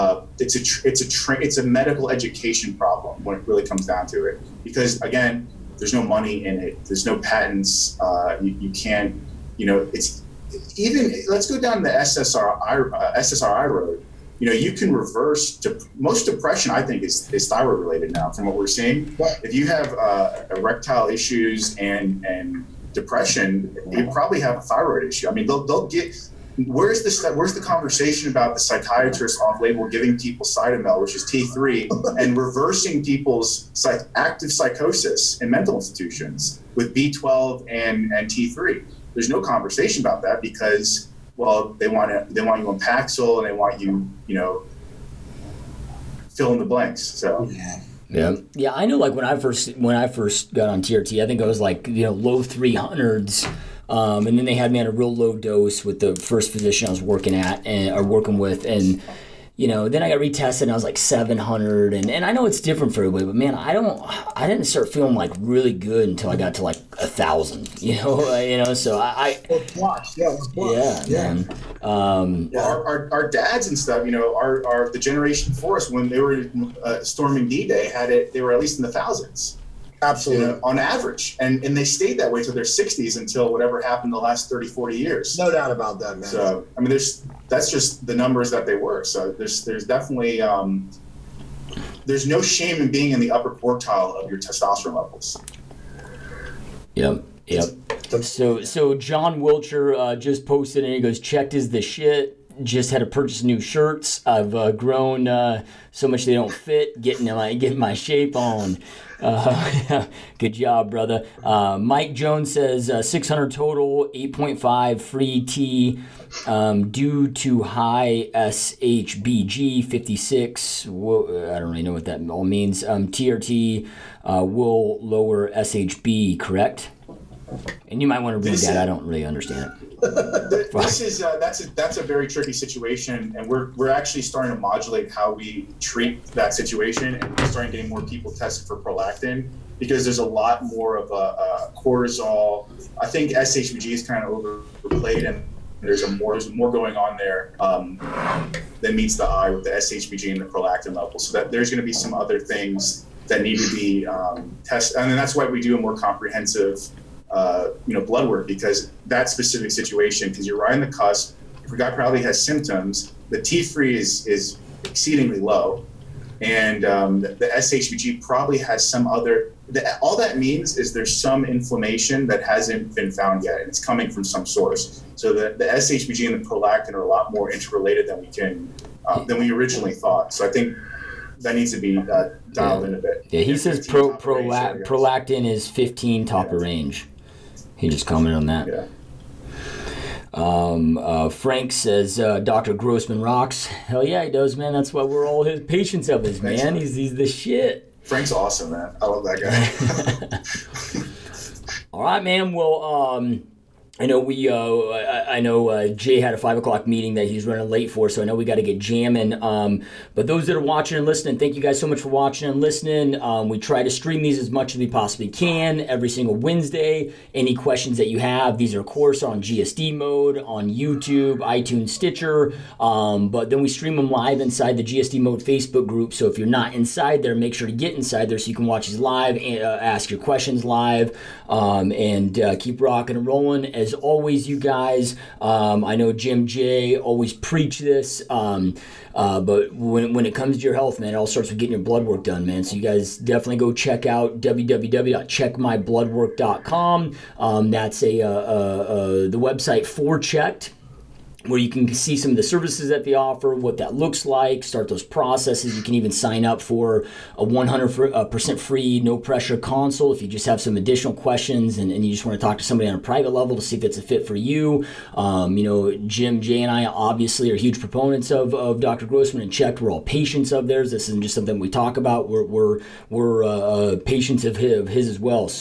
It's a medical education problem when it really comes down to it, because again, there's no money in it. There's no patents. You can't. It's. Even let's go down the SSRI road. You can reverse most depression. I think is thyroid related now, from what we're seeing. If you have erectile issues and depression, you probably have a thyroid issue. I mean, they'll get. Where's the conversation about the psychiatrist off-label giving people Cytomel, which is T3, and reversing people's active psychosis in mental institutions with B12 and T3? There's no conversation about that because, well, they want you on Paxil and they want you, fill in the blanks. So yeah. I know. Like when I first got on TRT, I think I was like low 300s, and then they had me on a real low dose with the first physician I was working with, and. Then I got retested and I was like 700, and I know it's different for everybody, but man, I didn't start feeling like really good until I got to like 1,000, so man. Our dads and stuff, our the generation before us, when they were storming D-Day, they were at least in the thousands. Absolutely. On average. And they stayed that way till their 60s until whatever happened the last 30, 40 years. No doubt about that, man. So, I mean, that's just the numbers that they were. So there's definitely, there's no shame in being in the upper quartile of your testosterone levels. Yep. So John Wilcher just posted and he goes, checked is the shit. Just had to purchase new shirts. I've grown so much they don't fit. Getting my shape on. Good job, brother. Mike Jones says 600 total, 8.5 free T due to high SHBG 56. I don't really know what that all means. TRT will lower SHB, correct? And you might want to read that. I don't really understand it. This is that's a very tricky situation, and we're actually starting to modulate how we treat that situation, and we're starting getting more people tested for prolactin because there's a lot more of a cortisol. I think SHBG is kind of overplayed, and there's more going on there than meets the eye with the SHBG and the prolactin level. So that there's going to be some other things that need to be tested, and that's why we do a more comprehensive. Blood work, because that specific situation, because you're right on the cusp. If a guy probably has symptoms, the T3 is exceedingly low, and the SHBG probably has some other. All that means is there's some inflammation that hasn't been found yet, and it's coming from some source. So the SHBG and the prolactin are a lot more interrelated than we originally thought. So I think that needs to be dialed in a bit. Yeah, he says prolactin is 15 top of range. He just commented on that. Yeah. Frank says Dr. Grossman rocks. Hell yeah, he does, man. That's why we're all his patients of his, man. He's the shit. Frank's awesome, man. I love that guy. All right, man. Well, I know Jay had a 5:00 meeting that he's running late for, so I know we got to get jamming. But those that are watching and listening, thank you guys so much for watching and listening. We try to stream these as much as we possibly can every single Wednesday. Any questions that you have, these are of course on GSD mode, on YouTube, iTunes, Stitcher. But then we stream them live inside the GSD mode Facebook group. So if you're not inside there, make sure to get inside there so you can watch these live, ask your questions live, and keep rocking and rolling. as always, you guys, I know Jim J always preach this, but when it comes to your health, man, it all starts with getting your blood work done, man. So you guys definitely go check out www.checkmybloodwork.com. That's the website for Checked, where you can see some of the services that they offer, what that looks like, start those processes. You can even sign up for a 100% free, no pressure consult if you just have some additional questions and you just want to talk to somebody on a private level to see if it's a fit for you. Jim, Jay, and I obviously are huge proponents of Dr. Grossman and Checked. We're all patients of theirs. This isn't just something we talk about. We're patients of his as well. So